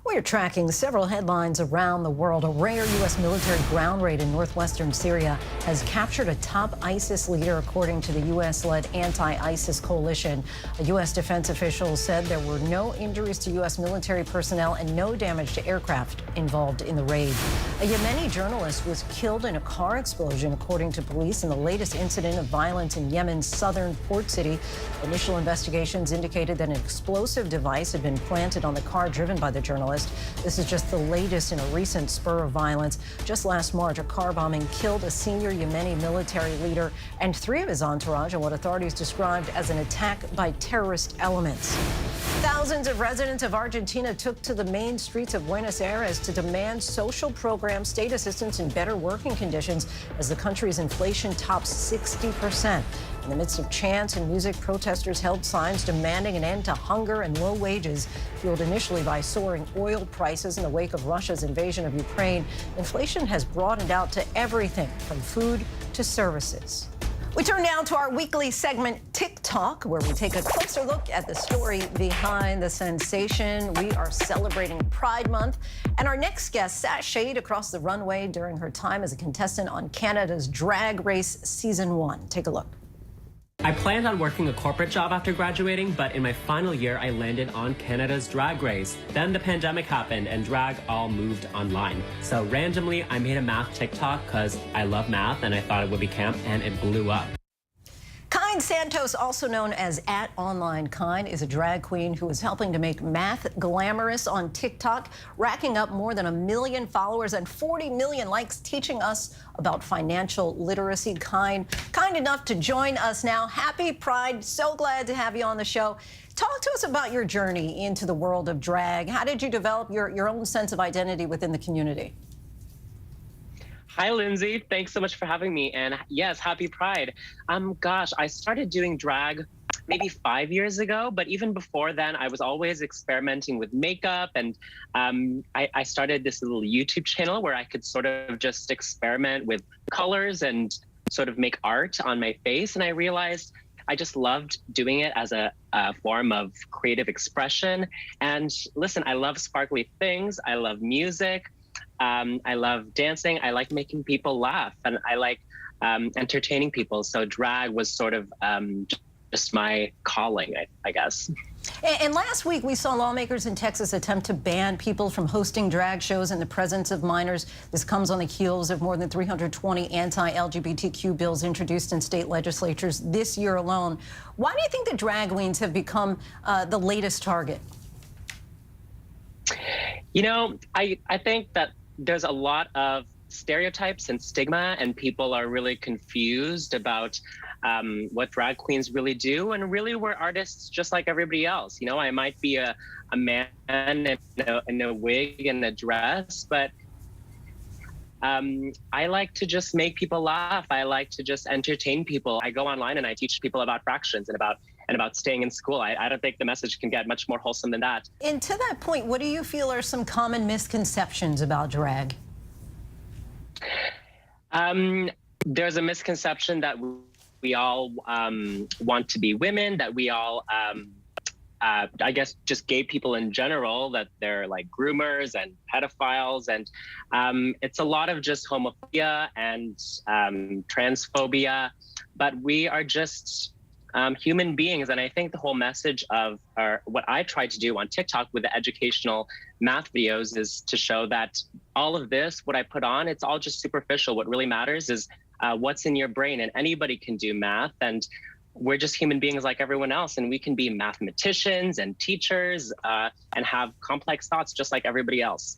We're tracking several headlines around the world. A rare U.S. military ground raid in northwestern Syria has captured a top ISIS leader, according to the U.S.-led anti-ISIS coalition. A U.S. defense official said there were no injuries to U.S. military personnel and no damage to aircraft involved in the raid. A Yemeni journalist was killed in a car explosion, according to police, in the latest incident of violence in Yemen's southern port city. Initial investigations indicated that an explosive device had been planted on the car driven by the journalist. This is just the latest in a recent spur of violence. Just last March, a car bombing killed a senior Yemeni military leader and 3 of his entourage in what authorities described as an attack by terrorist elements. Thousands of residents of Argentina took to the main streets of Buenos Aires to demand social programs, state assistance, and better working conditions as the country's inflation tops 60%. In the midst of chants and music, protesters held signs demanding an end to hunger and low wages, fueled initially by soaring oil prices in the wake of Russia's invasion of Ukraine. Inflation has broadened out to everything from food to services. We turn now to our weekly segment, TikTok, where we take a closer look at the story behind the sensation. We are celebrating Pride Month, and our next guest sashayed across the runway during her time as a contestant on Canada's Drag Race Season 1. Take a look. I planned on working a corporate job after graduating, but in my final year, I landed on Canada's Drag Race. Then the pandemic happened and drag all moved online. So randomly, I made a math TikTok because I love math and I thought it would be camp, and it blew up. Kind Santos, also known as @OnlineKind, is a drag queen who is helping to make math glamorous on TikTok, racking up more than 1 million followers and 40 million likes, teaching us about financial literacy. Kind enough to join us now. Happy Pride. So glad to have you on the show. Talk to us about your journey into the world of drag. How did you develop your own sense of identity within the community? Hi, Lindsay. Thanks so much for having me. And yes, happy Pride. Gosh, I started doing drag maybe 5 years ago, but even before then, I was always experimenting with makeup. And I started this little YouTube channel where I could sort of just experiment with colors and sort of make art on my face. And I realized I just loved doing it as a form of creative expression. And listen, I love sparkly things. I love music. I love dancing. I like making people laugh, and I like entertaining people. So drag was sort of just my calling, I guess. And last week, we saw lawmakers in Texas attempt to ban people from hosting drag shows in the presence of minors. This comes on the heels of more than 320 anti-LGBTQ bills introduced in state legislatures this year alone. Why do you think the drag queens have become the latest target? You know, I think that there's a lot of stereotypes and stigma, and people are really confused about what drag queens really do. And really, we're artists just like everybody else. You know, I might be a man in a wig and a dress, but I like to just make people laugh. I like to just entertain people. I go online and I teach people about fractions and about staying in school. I don't think the message can get much more wholesome than that. And to that point, what do you feel are some common misconceptions about drag? There's a misconception that we all want to be women, that we all, I guess, just gay people in general, that they're like groomers and pedophiles. And it's a lot of just homophobia and transphobia, but we are just human beings. And I think the whole message of what I try to do on TikTok with the educational math videos is to show that all of this, what I put on, it's all just superficial. What really matters is what's in your brain, and anybody can do math, and we're just human beings like everyone else, and we can be mathematicians and teachers and have complex thoughts just like everybody else.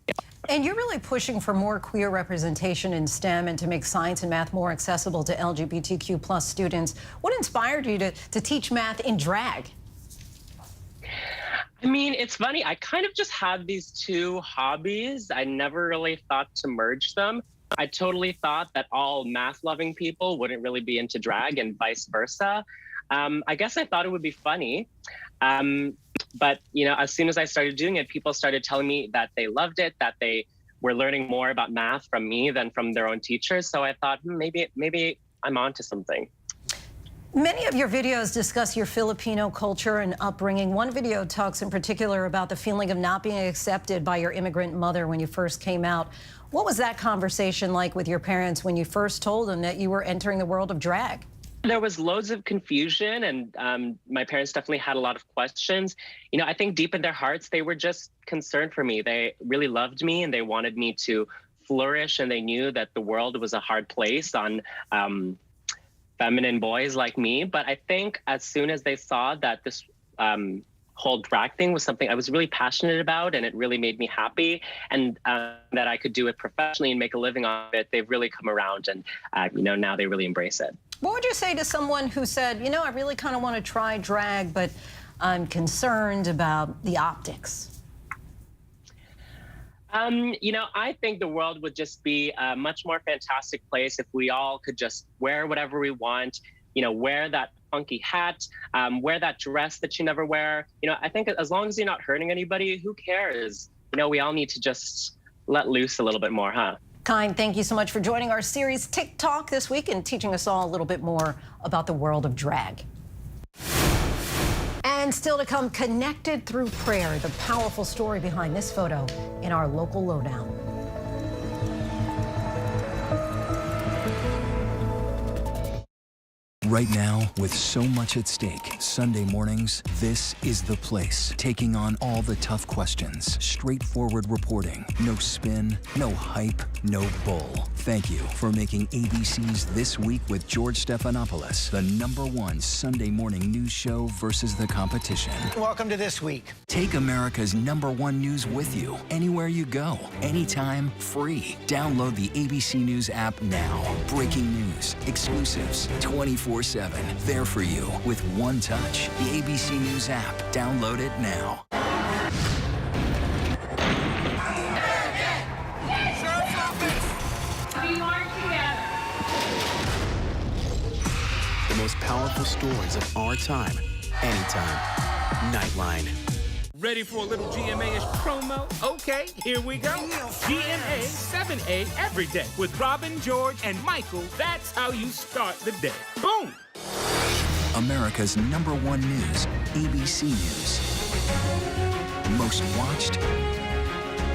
And you're really pushing for more queer representation in STEM and to make science and math more accessible to LGBTQ plus students. What inspired you to teach math in drag? I mean, it's funny. I kind of just had these two hobbies. I never really thought to merge them. I totally thought that all math-loving people wouldn't really be into drag and vice versa. I guess I thought it would be funny. But, you know, as soon as I started doing it, people started telling me that they loved it, that they were learning more about math from me than from their own teachers. So I thought, maybe I'm onto something. Many of your videos discuss your Filipino culture and upbringing. One video talks in particular about the feeling of not being accepted by your immigrant mother when you first came out. What was that conversation like with your parents when you first told them that you were entering the world of drag? There was loads of confusion, and my parents definitely had a lot of questions. You know, I think deep in their hearts, they were just concerned for me. They really loved me, and they wanted me to flourish, and they knew that the world was a hard place on feminine boys like me. But I think as soon as they saw that this whole drag thing was something I was really passionate about, and it really made me happy, and that I could do it professionally and make a living on it, they've really come around, and you know, now they really embrace it. What would you say to someone who said, you know, I really kind of want to try drag, but I'm concerned about the optics? You know, I think the world would just be a much more fantastic place if we all could just wear whatever we want, you know, wear that funky hat, wear that dress that you never wear. You know, I think as long as you're not hurting anybody, who cares? You know, we all need to just let loose a little bit more, huh? Kind, thank you so much for joining our series TikTok this week and teaching us all a little bit more about the world of drag. And still to come, connected through prayer, the powerful story behind this photo in our local lowdown. Right now, with so much at stake, Sunday mornings, this is the place. Taking on all the tough questions, straightforward reporting, no spin, no hype, no bull. Thank you for making ABC's This Week with George Stephanopoulos the #1 Sunday morning news show versus the competition. Welcome to This Week. Take America's #1 news with you anywhere you go, anytime, free. Download the ABC News app now. Breaking news, exclusives, 24/7. There for you with one touch. The ABC News app. Download it now. The most powerful stories of our time, anytime. Nightline. Ready for a little GMA-ish promo? Okay, here we go. GMA 7A every day with Robin, George, and Michael. That's how you start the day. Boom! America's #1 news, ABC News. Most watched,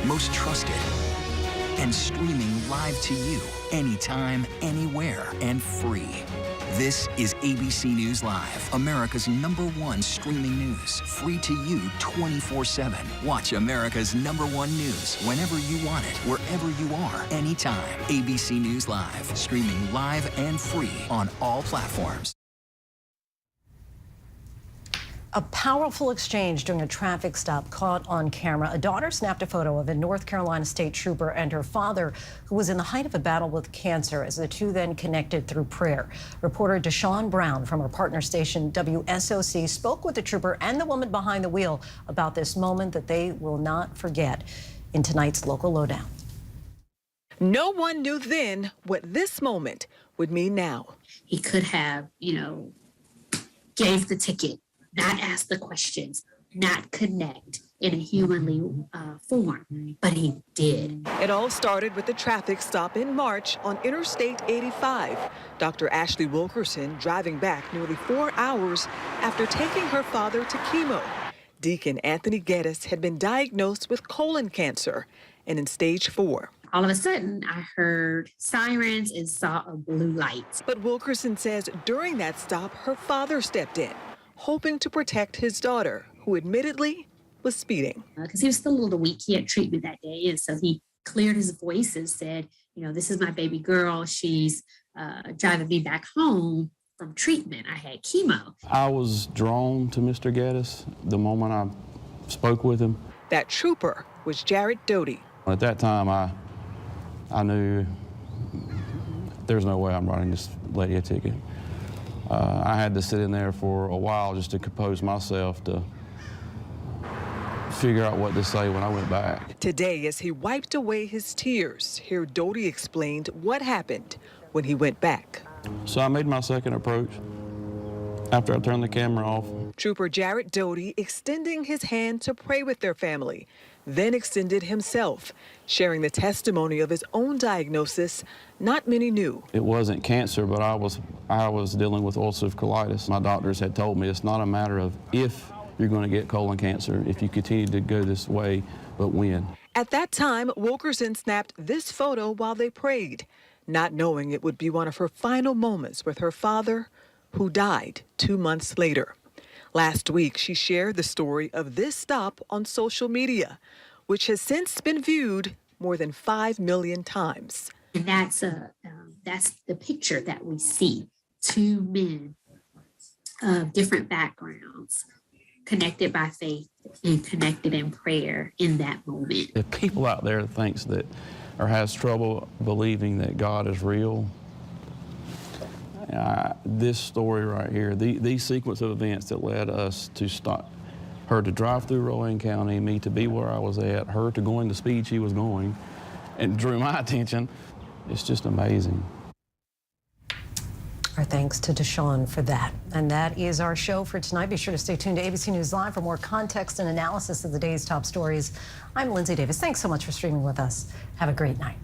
most trusted, and streaming live to you anytime, anywhere, and free. This is ABC News Live, America's #1 streaming news, free to you 24/7. Watch America's #1 news whenever you want it, wherever you are, anytime. ABC News Live, streaming live and free on all platforms. A powerful exchange during a traffic stop caught on camera. A daughter snapped a photo of a North Carolina state trooper and her father, who was in the height of a battle with cancer, as the two then connected through prayer. Reporter Deshaun Brown from our partner station WSOC spoke with the trooper and the woman behind the wheel about this moment that they will not forget in tonight's Local Lowdown. No one knew then what this moment would mean now. He could have, gave the ticket, not ask the questions, not connect in a humanly form, but he did. It all started with the traffic stop in March on Interstate 85. Dr. Ashley Wilkerson driving back nearly 4 hours after taking her father to chemo. Deacon Anthony Geddes had been diagnosed with colon cancer and in stage 4. All of a sudden, I heard sirens and saw a blue light. But Wilkerson says during that stop, her father stepped in, hoping to protect his daughter, who admittedly was speeding. Because he was still a little weak. He had treatment that day. And so he cleared his voice and said, this is my baby girl. She's driving me back home from treatment. I had chemo. I was drawn to Mr. Geddes the moment I spoke with him. That trooper was Jared Doty. At that time, I knew there's no way I'm writing this lady a ticket. I had to sit in there for a while just to compose myself to figure out what to say when I went back. Today, as he wiped away his tears, here Doty explained what happened when he went back. So I made my second approach after I turned the camera off. Trooper Jared Doty extending his hand to pray with their family, then extended himself, sharing the testimony of his own diagnosis not many knew. It wasn't cancer, but I was dealing with ulcerative colitis. My doctors had told me it's not a matter of if you're going to get colon cancer, if you continue to go this way, but when. At that time, Wilkerson snapped this photo while they prayed, not knowing it would be one of her final moments with her father, who died 2 months later. Last week, she shared the story of this stop on social media, which has since been viewed more than 5 million times. And that's the picture that we see. 2 men of different backgrounds, connected by faith and connected in prayer in that moment. If people out there thinks that or has trouble believing that God is real, this story right here, these sequence of events that led us to stop, her to drive through Rowan County, me to be where I was at, her to going the speed she was going, and drew my attention, it's just amazing. Our thanks to Deshaun for that. And that is our show for tonight. Be sure to stay tuned to ABC News Live for more context and analysis of the day's top stories. I'm Lindsay Davis. Thanks so much for streaming with us. Have a great night.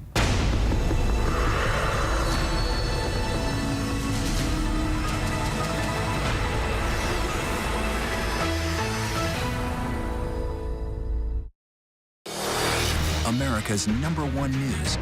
America's #1 news,